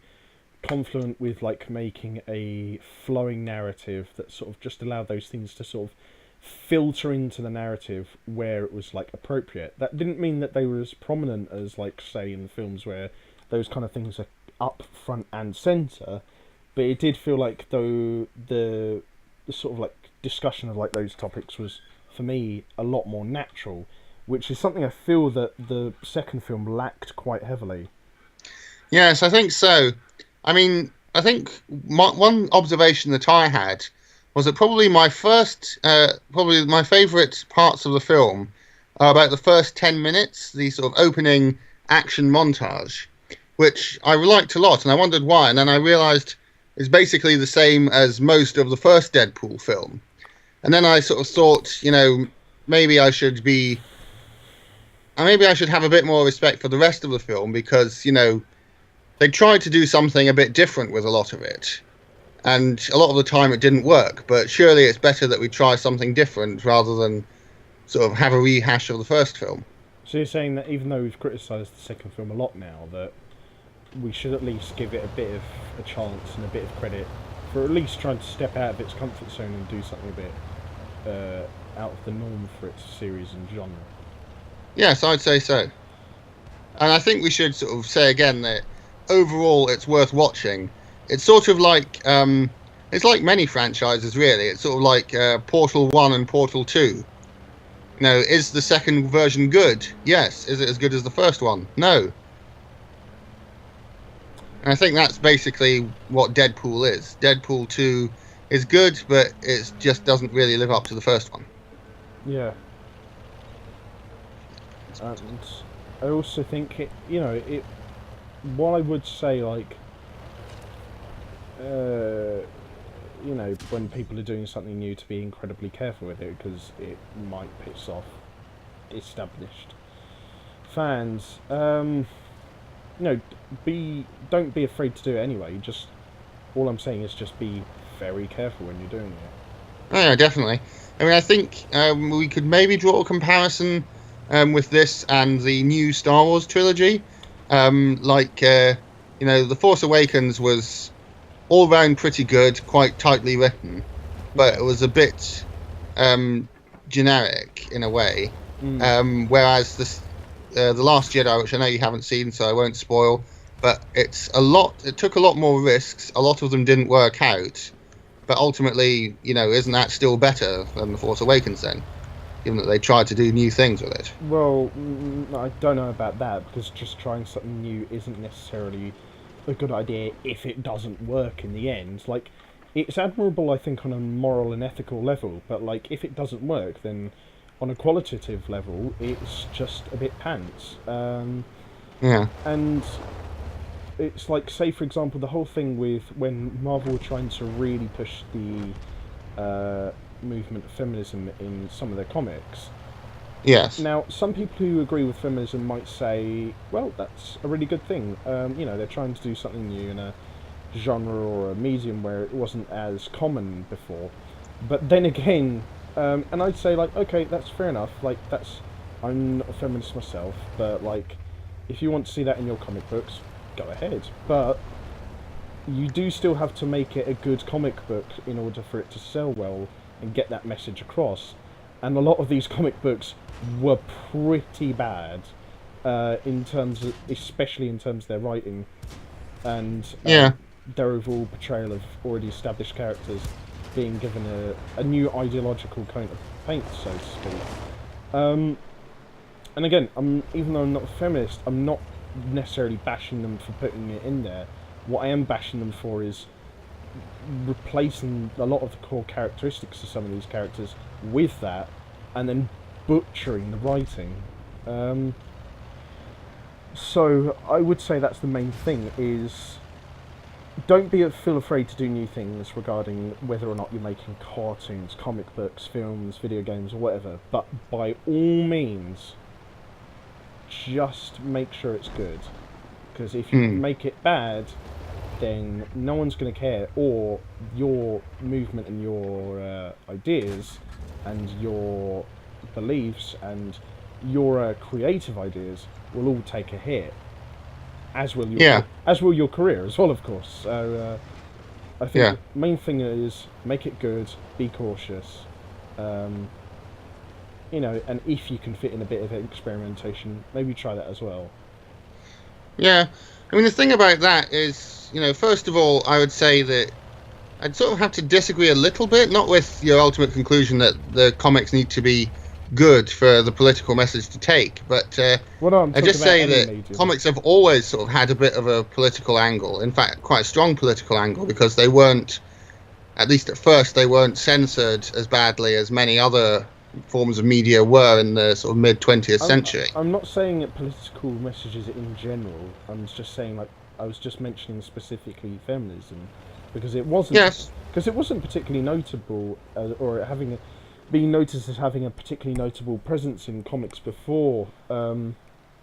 confluent with like making a flowing narrative that sort of just allowed those things to sort of filter into the narrative where it was like appropriate. That didn't mean that they were as prominent as like say in films where those kind of things are up front and centre, but it did feel like though the sort of like discussion of like those topics was for me a lot more natural, which is something I feel that the second film lacked quite heavily. Yes, I think so. I mean, I think one observation that I had was that probably my favourite parts of the film are about the first 10 minutes, the sort of opening action montage, which I liked a lot, and I wondered why, and then I realised it's basically the same as most of the first Deadpool film. And then I sort of thought, maybe I should have a bit more respect for the rest of the film, because, they tried to do something a bit different with a lot of it. And a lot of the time it didn't work, but surely it's better that we try something different rather than sort of have a rehash of the first film. So you're saying that even though we've criticised the second film a lot now, that we should at least give it a bit of a chance and a bit of credit for at least trying to step out of its comfort zone and do something a bit out of the norm for its series and genre? Yes, I'd say so. And I think we should sort of say again that overall it's worth watching. It's sort of like it's like many franchises, really. It's sort of like Portal 1 and Portal 2. Is the second version good? Yes. Is it as good as the first one? No. And I think that's basically what Deadpool is. Deadpool 2 is good, but it just doesn't really live up to the first one. Yeah. And I also think while I would say like when people are doing something new, to be incredibly careful with it because it might piss off established fans. Don't be afraid to do it anyway. Just all I'm saying is just be very careful when you're doing it. Oh, yeah, definitely. I mean, I think we could maybe draw a comparison with this and the new Star Wars trilogy. The Force Awakens was all round pretty good, quite tightly written, but Yeah. it was a bit generic in a way. Mm. Whereas the Last Jedi, which I know you haven't seen, so I won't spoil, but it took a lot more risks. A lot of them didn't work out. But ultimately, isn't that still better than The Force Awakens then? Given that they tried to do new things with it. Well, I don't know about that because just trying something new isn't necessarily a good idea if it doesn't work in the end. Like, it's admirable, I think, on a moral and ethical level, but like, if it doesn't work, then on a qualitative level, it's just a bit pants. Yeah. And it's like, say for example, the whole thing with when Marvel were trying to really push the movement of feminism in some of their comics. Yes. Now, some people who agree with feminism might say, well, that's a really good thing. They're trying to do something new in a genre or a medium where it wasn't as common before. But then again, and I'd say, like, okay, that's fair enough. Like, I'm not a feminist myself, but like, if you want to see that in your comic books, go ahead. But you do still have to make it a good comic book in order for it to sell well and get that message across. And a lot of these comic books were pretty bad, especially in terms of their writing and Yeah. their overall portrayal of already established characters being given a new ideological coat of paint, so to speak. And again, even though I'm not a feminist, I'm not necessarily bashing them for putting it in there. What I am bashing them for is replacing a lot of the core characteristics of some of these characters with that, and then butchering the writing. So I would say that's the main thing: is don't feel afraid to do new things regarding whether or not you're making cartoons, comic books, films, video games, or whatever. But by all means, just make sure it's good. Because if you make it bad, then no one's going to care, or your movement and your ideas and your beliefs and your creative ideas will all take a hit, as will your career as well, of course. So I think the main thing is make it good, be cautious, and if you can fit in a bit of experimentation, maybe try that as well. Yeah. I mean, the thing about that is, first of all, I would say that I'd sort of have to disagree a little bit, not with your ultimate conclusion that the comics need to be good for the political message to take, but I just say that comics have always sort of had a bit of a political angle. In fact, quite a strong political angle, because they weren't, at least at first, they weren't censored as badly as many other forms of media were in the sort of mid 20th century. I'm not saying that political messages in general. I'm just saying, like, I was just mentioning specifically feminism, because it wasn't particularly notable being noticed as having a particularly notable presence in comics before. I'm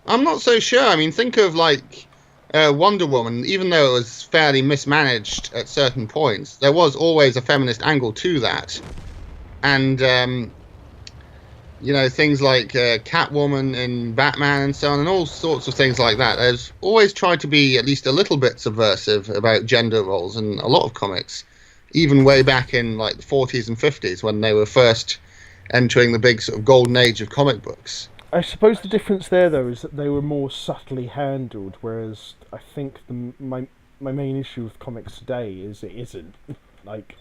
not so sure. I mean, think of like Wonder Woman. Even though it was fairly mismanaged at certain points, there was always a feminist angle to that, and things like Catwoman in Batman and so on, and all sorts of things like that. There's always tried to be at least a little bit subversive about gender roles in a lot of comics, even way back in like the 40s and 50s when they were first entering the big sort of golden age of comic books. I suppose the difference there, though, is that they were more subtly handled, whereas I think my main issue with comics today is it isn't. Like,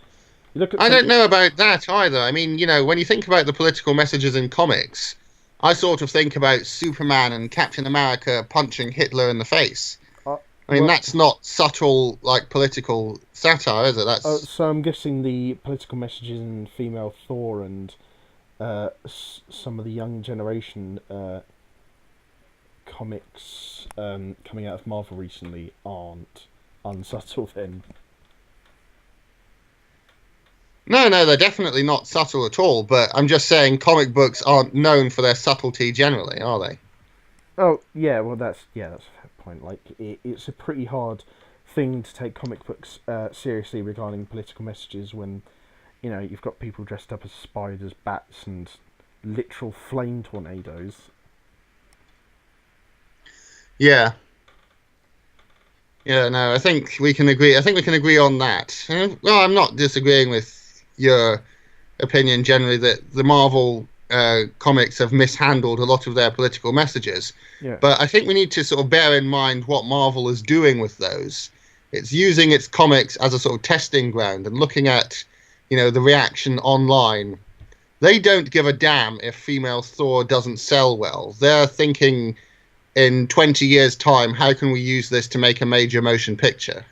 I don't know about that either. I mean, when you think about the political messages in comics, I sort of think about Superman and Captain America punching Hitler in the face. I mean, that's not subtle, like, political satire, is it? That's so I'm guessing the political messages in female Thor and some of the young generation comics coming out of Marvel recently aren't unsubtle then. No, they're definitely not subtle at all. But I'm just saying, comic books aren't known for their subtlety generally, are they? Oh yeah, well that's a fair point. Like it's a pretty hard thing to take comic books seriously regarding political messages when you've got people dressed up as spiders, bats, and literal flame tornadoes. Yeah. Yeah, no, I think we can agree. I think we can agree on that. Well, I'm not disagreeing with your opinion generally that the Marvel comics have mishandled a lot of their political messages. Yeah. But I think we need to sort of bear in mind what Marvel is doing with those. It's using its comics as a sort of testing ground and looking at, the reaction online. They don't give a damn if female Thor doesn't sell well. They're thinking in 20 years' time, how can we use this to make a major motion picture?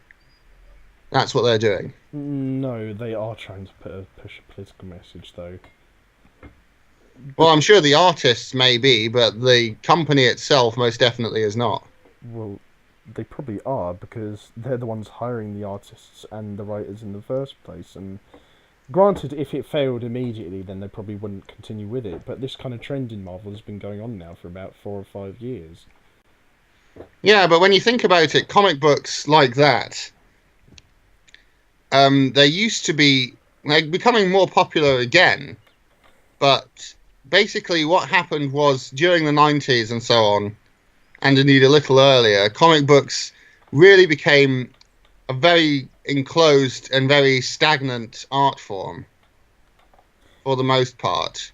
That's what they're doing. No, they are trying to push a political message, though. Well, I'm sure the artists may be, but the company itself most definitely is not. Well, they probably are, because they're the ones hiring the artists and the writers in the first place. And granted, if it failed immediately, then they probably wouldn't continue with it. But this kind of trend in Marvel has been going on now for about 4 or 5 years. Yeah, but when you think about it, comic books like that, they used to be becoming more popular again. But basically what happened was during the 90s and so on, and indeed a little earlier, comic books really became a very enclosed and very stagnant art form for the most part.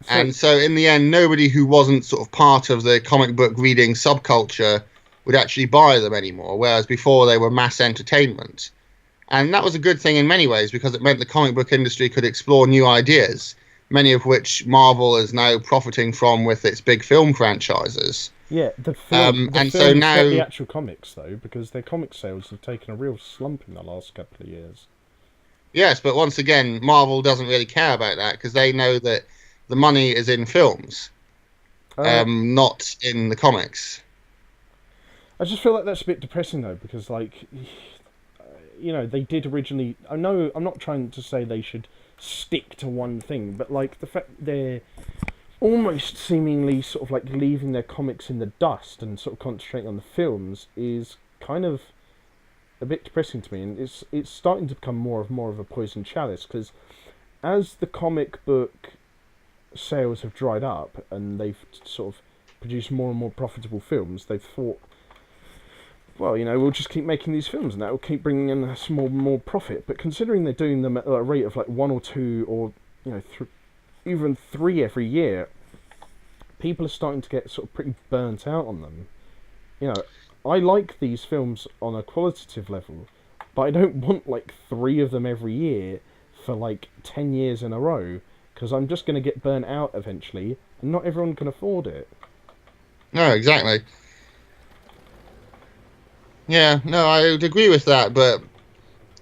And so in the end, nobody who wasn't sort of part of the comic book reading subculture would actually buy them anymore, whereas before they were mass entertainment. And that was a good thing in many ways because it meant the comic book industry could explore new ideas, many of which Marvel is now profiting from with its big film franchises. Yeah, the film, so now not the actual comics, though, because their comic sales have taken a real slump in the last couple of years. Yes, but once again, Marvel doesn't really care about that because they know that the money is in films, not in the comics. I just feel like that's a bit depressing, though, because, like, they did originally... I know, I'm not trying to say they should stick to one thing, but, like, the fact they're almost seemingly sort of, like, leaving their comics in the dust and sort of concentrating on the films is kind of a bit depressing to me, and it's starting to become more of a poison chalice, because as the comic book sales have dried up and they've sort of produced more and more profitable films, they've thought, well, we'll just keep making these films and that will keep bringing in a small more profit. But considering they're doing them at a rate of like 1 or 2 or even 3 every year, people are starting to get sort of pretty burnt out on them. I like these films on a qualitative level, but I don't want like 3 of them every year for like 10 years in a row, because I'm just going to get burnt out eventually, and not everyone can afford it. No, exactly. Yeah, no, I would agree with that, but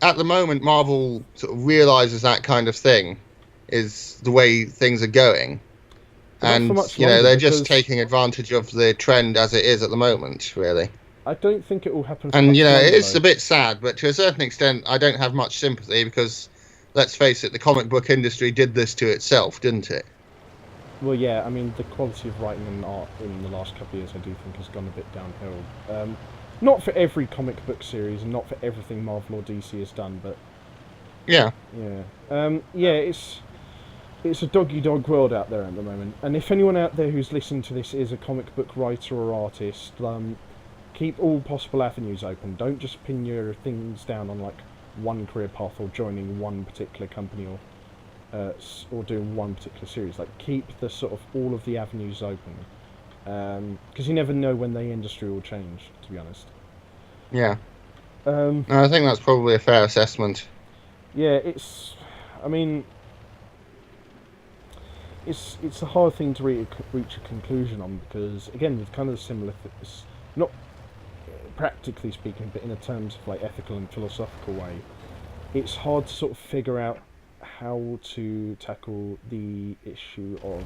at the moment, Marvel sort of realizes that kind of thing is the way things are going. And, they're just taking advantage of the trend as it is at the moment, really. I don't think it will happen for And, much longer, it's though. a bit sad, but to a certain extent, I don't have much sympathy because, let's face it, the comic book industry did this to itself, didn't it? Well, yeah, I mean, the quality of writing and art in the last couple of years, I do think, has gone a bit downhill. Not for every comic book series, and not for everything Marvel or DC has done, but... Yeah. Yeah. It's a dog-eat-dog world out there at the moment. And if anyone out there who's listening to this is a comic book writer or artist, keep all possible avenues open. Don't just pin your things down on, like, one career path or joining one particular company or doing one particular series. Like, keep the sort of all of the avenues open. Because you never know when the industry will change, to be honest. Yeah. No, I think that's probably a fair assessment. Yeah, it's a hard thing to reach a conclusion on, because, again, with kind of similar things, not practically speaking, but in the terms of, like, ethical and philosophical way, it's hard to sort of figure out how to tackle the issue of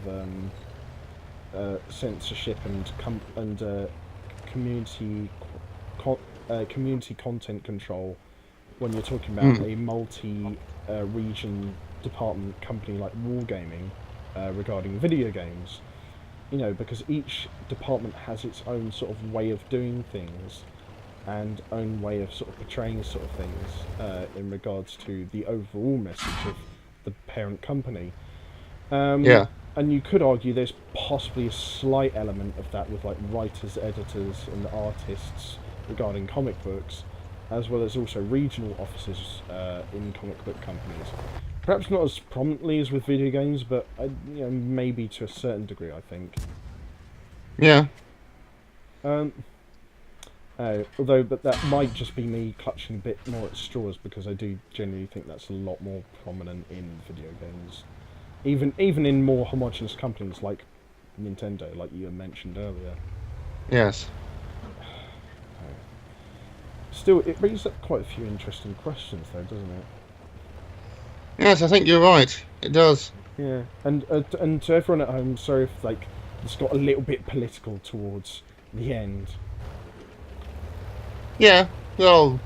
censorship and community content control when you're talking about a multi-region department company like Wargaming regarding video games. Because each department has its own sort of way of doing things and own way of sort of portraying sort of things in regards to the overall message of the parent company. Yeah. And you could argue there's possibly a slight element of that with like writers, editors, and artists regarding comic books, as well as also regional offices in comic book companies. Perhaps not as prominently as with video games, but maybe to a certain degree, I think. Yeah. But that might just be me clutching a bit more at straws, because I do generally think that's a lot more prominent in video games. Even in more homogenous companies like Nintendo, like you mentioned earlier. Yes. Still, it brings up quite a few interesting questions, though, doesn't it? Yes, I think you're right. It does. Yeah, and to everyone at home, sorry if it's got a little bit political towards the end. Yeah. Well.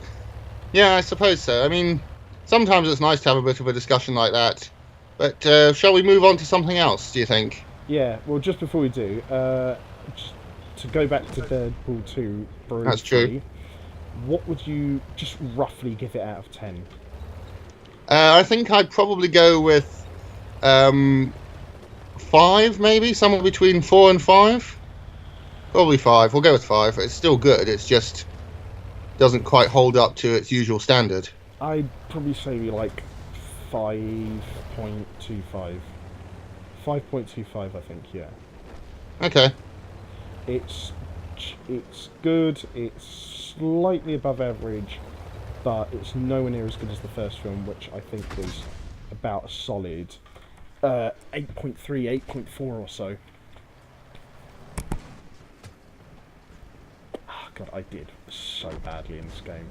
Yeah, I suppose so. I mean, sometimes it's nice to have a bit of a discussion like that. But shall we move on to something else, do you think? Yeah, well, just before we do, just to go back to Deadpool 2 briefly, That's true. What would you just roughly give it out of 10? I think I'd probably go with 5, maybe? Somewhere between 4 and 5? Probably 5. We'll go with 5. It's still good. It's just doesn't quite hold up to its usual standard. I'd probably say like 5.25. 5.25, I think, yeah. Okay. It's good, it's slightly above average, but it's nowhere near as good as the first film, which I think was about a solid 8.3, 8.4 or so. Oh, God, I did so badly in this game.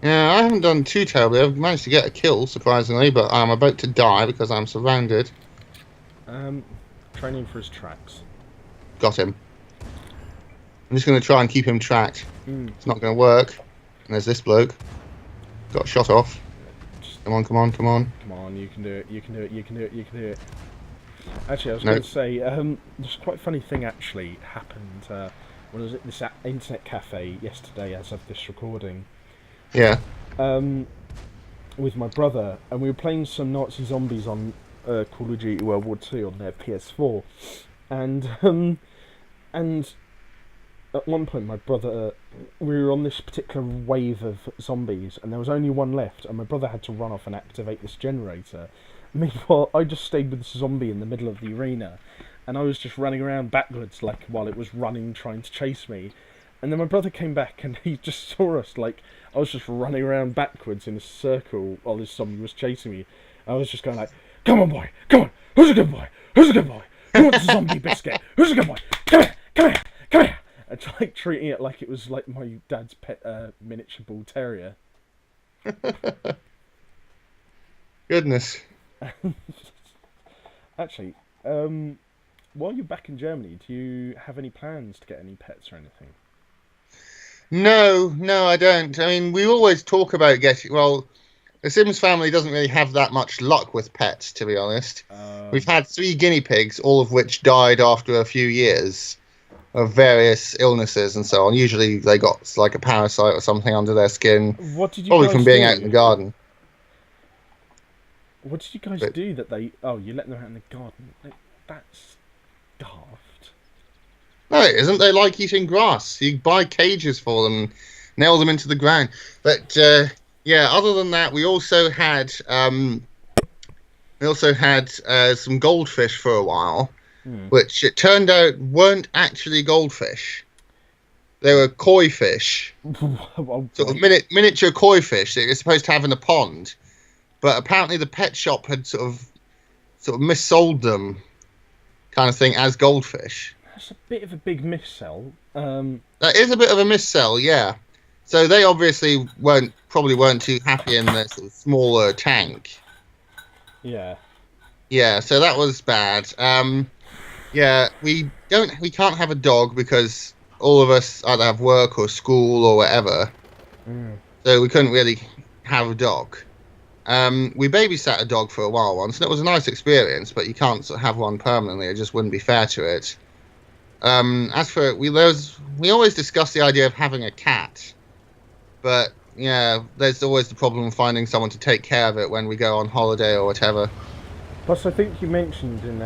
Yeah, I haven't done too terribly. I've managed to get a kill, surprisingly, but I'm about to die because I'm surrounded. Training for his tracks. Got him. I'm just going to try and keep him tracked. It's not going to work. And there's this bloke. Got shot off. Come on, come on, come on. Come on, you can do it, you can do it, you can do it, you can do it. Actually, I was going to say, there's quite a funny thing actually happened when I was at this internet cafe yesterday as of this recording. Yeah. With my brother, and we were playing some Nazi zombies on Call of Duty World War II on their PS4, and at one point my brother, we were on this particular wave of zombies, and there was only one left, and my brother had to run off and activate this generator. Meanwhile, I just stayed with this zombie in the middle of the arena, and I was just running around backwards like while it was running, trying to chase me. And then my brother came back and he just saw us, like, I was just running around backwards in a circle while this zombie was chasing me. I was just going like, come on boy, come on, who's a good boy, who's a good boy, who wants a zombie biscuit, who's a good boy, come here, come here, come here. And like treating it like it was like my dad's pet miniature bull terrier. Goodness. Actually, while you're back in Germany, do you have any plans to get any pets or anything? No, I don't. I mean, we always talk about getting... Well, the Sims family doesn't really have that much luck with pets, to be honest. We've had 3 guinea pigs, all of which died after a few years of various illnesses and so on. Usually they got like a parasite or something under their skin. What did you probably guys from being do? out in the garden. What did you guys do that they... Oh, you let them out in the garden. That's daft. No, it isn't. They like eating grass. You buy cages for them, nail them into the ground. But yeah, other than that, we also had some goldfish for a while, which it turned out weren't actually goldfish. They were koi fish, sort of miniature koi fish that you're supposed to have in a pond. But apparently, the pet shop had sort of missold them, kind of thing, as goldfish. That's a bit of a big missell. That is a bit of a missell, yeah. So they obviously probably weren't too happy in their sort of smaller tank. Yeah. Yeah, so that was bad. Yeah, we can't have a dog because all of us either have work or school or whatever. So so we couldn't really have a dog. We babysat a dog for a while once, and it was a nice experience, but you can't sort of have one permanently. It just wouldn't be fair to it. As for we always discuss the idea of having a cat, but yeah, there's always the problem of finding someone to take care of it when we go on holiday or whatever. Plus, I think you mentioned in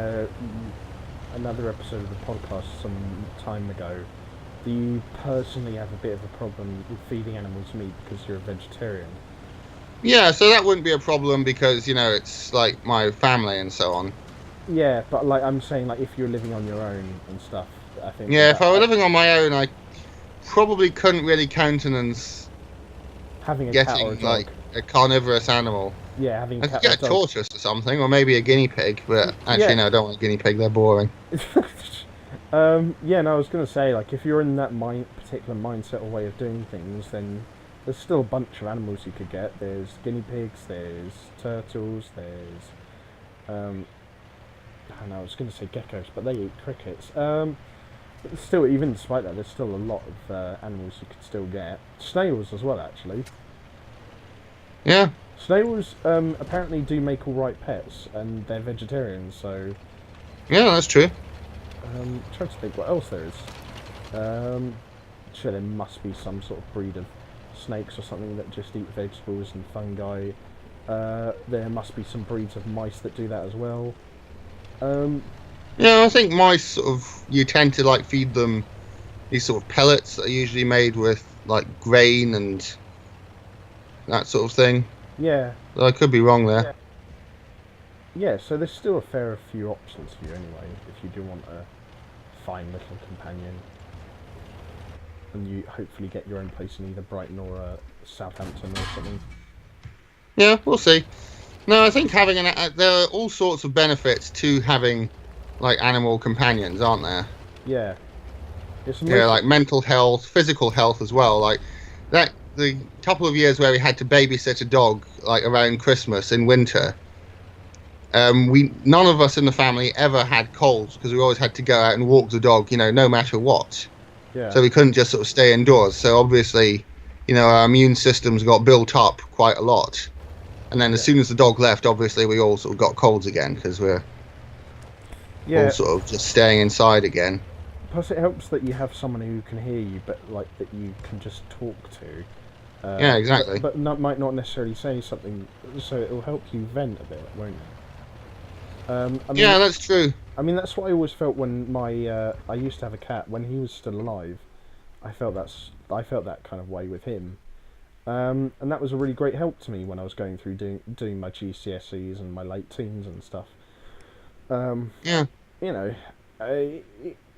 another episode of the podcast some time ago that you personally have a bit of a problem with feeding animals meat because you're a vegetarian. Yeah, so that wouldn't be a problem because, it's like my family and so on. Yeah, but like I'm saying, like if you're living on your own and stuff, I think. Yeah, if I were living on my own, I probably couldn't really countenance having a cat or a getting dog. like a carnivorous animal. Yeah, having a I cat could or a get a dog. tortoise or something, or maybe a guinea pig, but actually Yeah. no, I don't want a guinea pig, they're boring. Yeah, no, I was going to say, like, if you're in that particular mindset or way of doing things, then there's still a bunch of animals you could get. There's guinea pigs, there's turtles, there's, I don't know, I was going to say geckos, but they eat crickets. But still, even despite that, there's still a lot of animals you could still get. Snails as well, actually. Yeah. Snails apparently do make all right pets, and they're vegetarians, so... Yeah, that's true. Trying to think what else there is. Sure, there must be some sort of breed of snakes or something that just eat vegetables and fungi. There must be some breeds of mice that do that as well. Yeah, I think mice you tend to like feed them these sort of pellets that are usually made with like grain and that sort of thing. Yeah. But I could be wrong there. Yeah, so there's still a fair few options for you anyway, if you do want a fine little companion. And you hopefully get your own place in either Brighton or Southampton or something. Yeah, we'll see. No, I think having there are all sorts of benefits to having like animal companions, aren't there? Yeah. Yeah, like mental health, physical health as well. Like that, the couple of years where we had to babysit a dog like around Christmas in winter. None of us in the family ever had colds because we always had to go out and walk the dog, no matter what. Yeah. So we couldn't just sort of stay indoors. So obviously, our immune systems got built up quite a lot. And then as soon as the dog left, obviously we all sort of got colds again because we're all sort of just staying inside again. Plus, it helps that you have someone who can hear you, but like that you can just talk to. Yeah, exactly. But might not necessarily say something, so it'll help you vent a bit, won't it? Yeah, that's true. I mean, that's what I always felt when I used to have a cat. When he was still alive, I felt that kind of way with him, and that was a really great help to me when I was going through doing my GCSEs and my late teens and stuff. Yeah.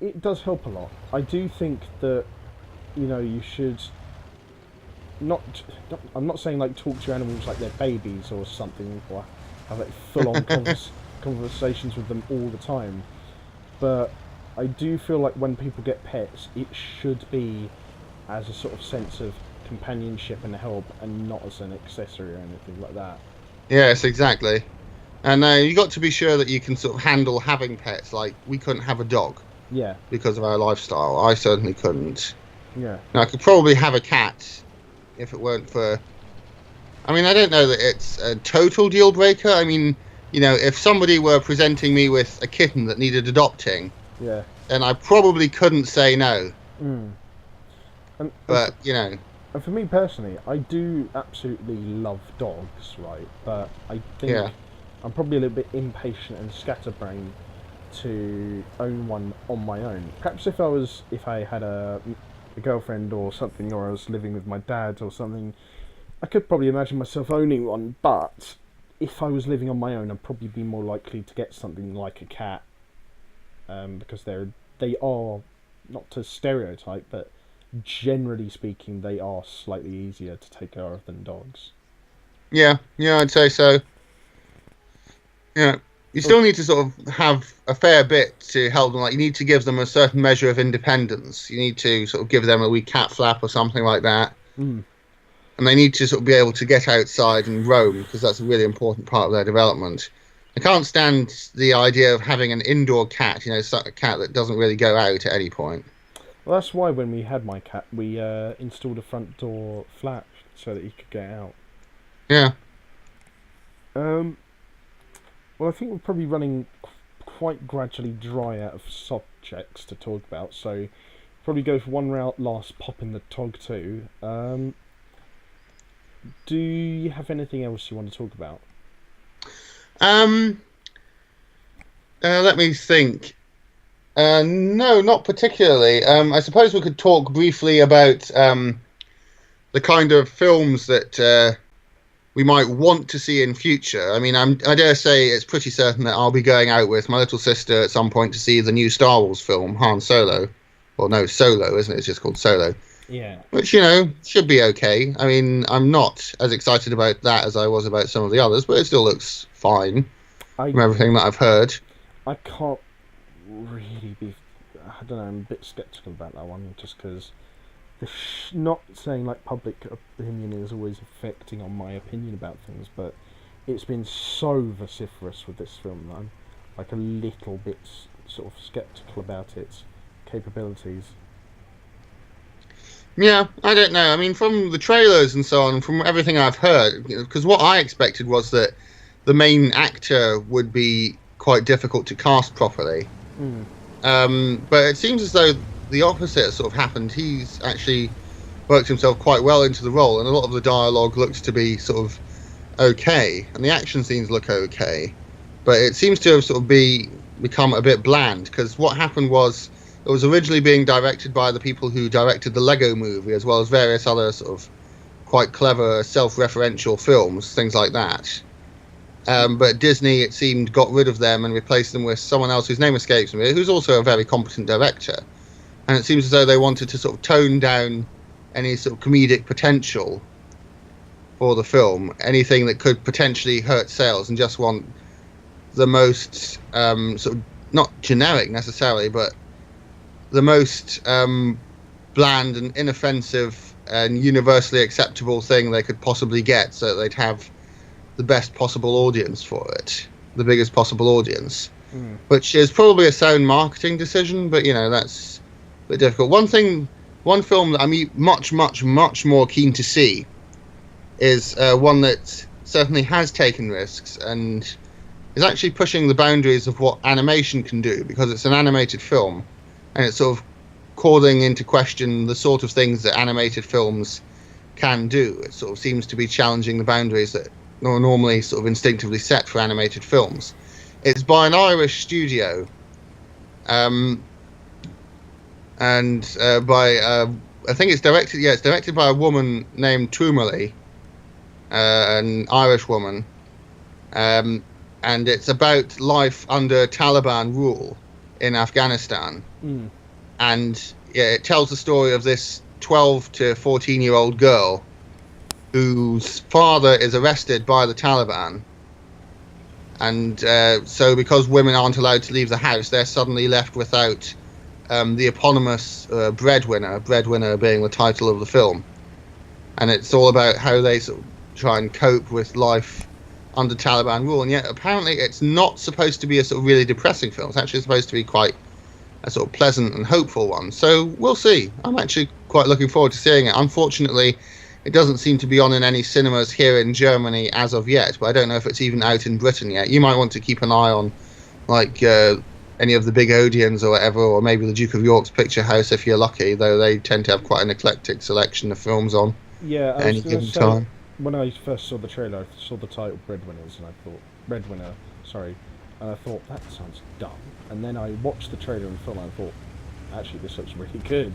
It does help a lot. I do think that you should not. I'm not saying like talk to animals like they're babies or something, or have like full-on conversations with them all the time. But I do feel like when people get pets, it should be as a sort of sense of companionship and help, and not as an accessory or anything like that. Yes, exactly. And you got to be sure that you can sort of handle having pets. Like we couldn't have a dog. Yeah. Because of our lifestyle, I certainly couldn't. Yeah. Now, I could probably have a cat if it weren't for. I mean, I don't know that it's a total deal breaker. I mean, if somebody were presenting me with a kitten that needed adopting, then I probably couldn't say no. But, And for me personally, I do absolutely love dogs, right? But I think I'm probably a little bit impatient and scatterbrained to own one on my own. Perhaps if I had a girlfriend or something, or I was living with my dad or something, I could probably imagine myself owning one, but if I was living on my own, I'd probably be more likely to get something like a cat, because they are, not to stereotype, but generally speaking, they are slightly easier to take care of than dogs. Yeah, I'd say so. Yeah, you still need to sort of have a fair bit to help them. Like you need to give them a certain measure of independence. You need to sort of give them a wee cat flap or something like that. And they need to sort of be able to get outside and roam, because that's a really important part of their development. I can't stand the idea of having an indoor cat, a cat that doesn't really go out at any point. Well, that's why when we had my cat, we installed a front door flap so that he could get out. Yeah. Um, well, I think we're probably running quite gradually dry out of subjects to talk about, so probably go for one route last pop in the tog too. Do you have anything else you want to talk about? Um. Let me think. No, not particularly. I suppose we could talk briefly about the kind of films that we might want to see in future. I mean, I dare say it's pretty certain that I'll be going out with my little sister at some point to see the new Star Wars film, Han Solo. Well, no, Solo, isn't it? It's just called Solo. Yeah. Which, should be okay. I mean, I'm not as excited about that as I was about some of the others, but it still looks fine from everything that I've heard. I can't really be. I don't know. I'm a bit skeptical about that one, just because not saying like public opinion is always affecting on my opinion about things, but it's been so vociferous with this film that I'm like a little bit sort of skeptical about its capabilities. Yeah, I don't know. I mean, from the trailers and so on, from everything I've heard, because what I expected was that the main actor would be quite difficult to cast properly. But it seems as though the opposite sort of happened. He's actually worked himself quite well into the role, and a lot of the dialogue looks to be sort of okay, and the action scenes look okay. But it seems to have sort of become a bit bland, because what happened was it was originally being directed by the people who directed the Lego Movie, as well as various other sort of quite clever self-referential films, things like that. But Disney, it seemed, got rid of them and replaced them with someone else whose name escapes me, who's also a very competent director. And it seems as though they wanted to sort of tone down any sort of comedic potential for the film, anything that could potentially hurt sales, and just want the most sort of, not generic necessarily, but the most bland and inoffensive and universally acceptable thing they could possibly get, so that they'd have the best possible audience for it, the biggest possible audience, which is probably a sound marketing decision, but that's a bit difficult. One film that I'm much more keen to see is one that certainly has taken risks and is actually pushing the boundaries of what animation can do, because it's an animated film, and it's sort of calling into question the sort of things that animated films can do. It sort of seems to be challenging the boundaries that are normally sort of instinctively set for animated films. It's by an Irish studio, and by I think it's directed. Yeah, it's directed by a woman named Toomali, an Irish woman, and it's about life under Taliban rule in Afghanistan. And it tells the story of this 12 to 14-year-old girl whose father is arrested by the Taliban, and so because women aren't allowed to leave the house, they're suddenly left without the eponymous breadwinner being the title of the film. And it's all about how they sort of try and cope with life under Taliban rule, and yet apparently it's not supposed to be a sort of really depressing film. It's actually supposed to be quite a sort of pleasant and hopeful one. So we'll see. I'm actually quite looking forward to seeing it. Unfortunately, it doesn't seem to be on in any cinemas here in Germany as of yet, but I don't know if it's even out in Britain yet. You might want to keep an eye on, like, any of the big Odeons or whatever, or maybe the Duke of York's Picture House if you're lucky, though they tend to have quite an eclectic selection of films on at any given time. When I first saw the trailer, I saw the title Breadwinners, and I thought, Breadwinner, sorry, and I thought, that sounds dumb. And then I watched the trailer and film, and I thought, actually, this looks really good.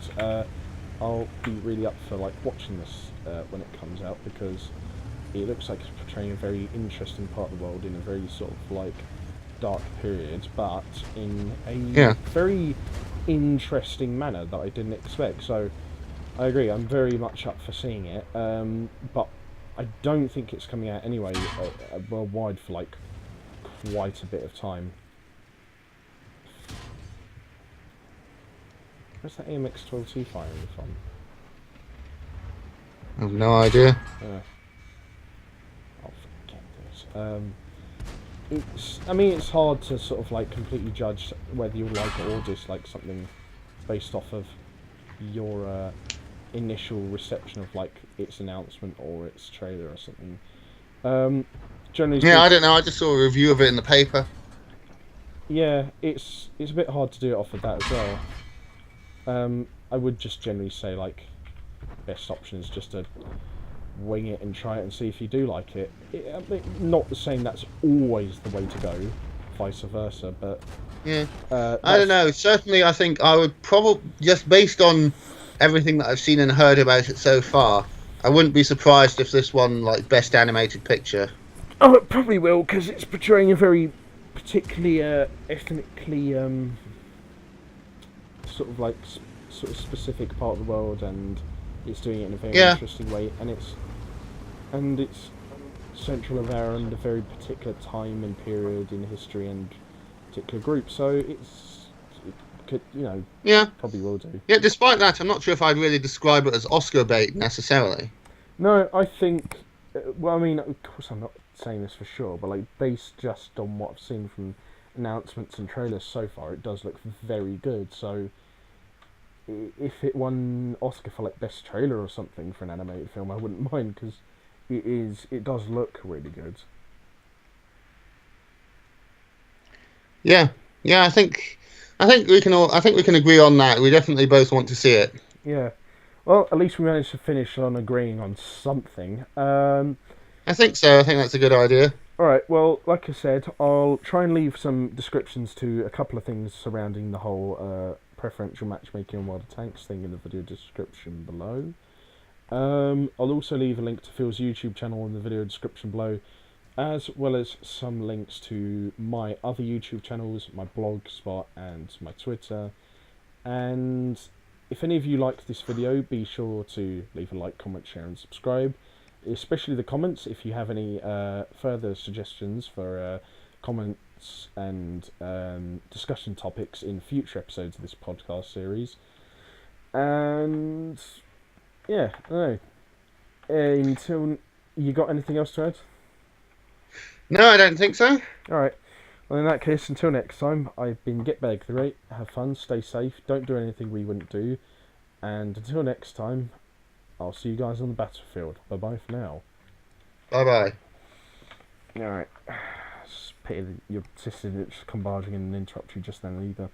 I'll be really up for like watching this when it comes out, because it looks like it's portraying a very interesting part of the world in a very sort of like dark period, but in a very interesting manner that I didn't expect. So I agree, I'm very much up for seeing it, but I don't think it's coming out anyway worldwide for like quite a bit of time. Where's that AMX-12T firing from? I have no idea. I'll forget this. It's hard to sort of like completely judge whether you like it or dislike something based off of your initial reception of like its announcement or its trailer or something. Generally Yeah, speaking, I don't know. I just saw a review of it in the paper. yeah, it's a bit hard to do it off of that as well. I would just generally say like best option is just to wing it and try it and see if you do like it. Not saying that's always the way to go, vice versa, but Yeah, I don't that's know. Certainly, I think I would probably, just based on everything that I've seen and heard about it so far, I wouldn't be surprised if this won like best animated picture. oh, it probably will because it's portraying a very particularly ethnically sort of like sort of specific part of the world, and it's doing it in a very Yeah, interesting way, and it's central around a very particular time and period in history and particular group. So it could, yeah, probably will do. yeah. Despite that, I'm not sure if I'd really describe it as Oscar bait necessarily. No, I think. Well, I mean, of course, I'm not saying this for sure, but like based just on what I've seen from announcements and trailers so far, it does look very good. So if it won Oscar for like best trailer or something for an animated film, I wouldn't mind because it does look really good. Yeah, yeah. I think we can agree on that. We definitely both want to see it. Yeah. Well, at least we managed to finish on agreeing on something. I think so. I think that's a good idea. Alright, well, like I said, I'll try and leave some descriptions to a couple of things surrounding the whole preferential matchmaking on World of Tanks thing in the video description below. I'll also leave a link to Phil's YouTube channel in the video description below, as well as some links to my other YouTube channels, my blog spot, and my Twitter. And if any of you liked this video, be sure to leave a like, comment, share, and subscribe. Especially the comments, if you have any further suggestions for comments and discussion topics in future episodes of this podcast series. And yeah, I don't know. Until you got anything else to add? No, I don't think so. Alright. Well, in that case, until next time, I've been Gitbag the Great. Have fun, stay safe, don't do anything we wouldn't do. And until next time, I'll see you guys on the battlefield. Bye bye for now. Bye bye. Alright. It's a pity that your sister didn't just come barging in and interrupt you just then either.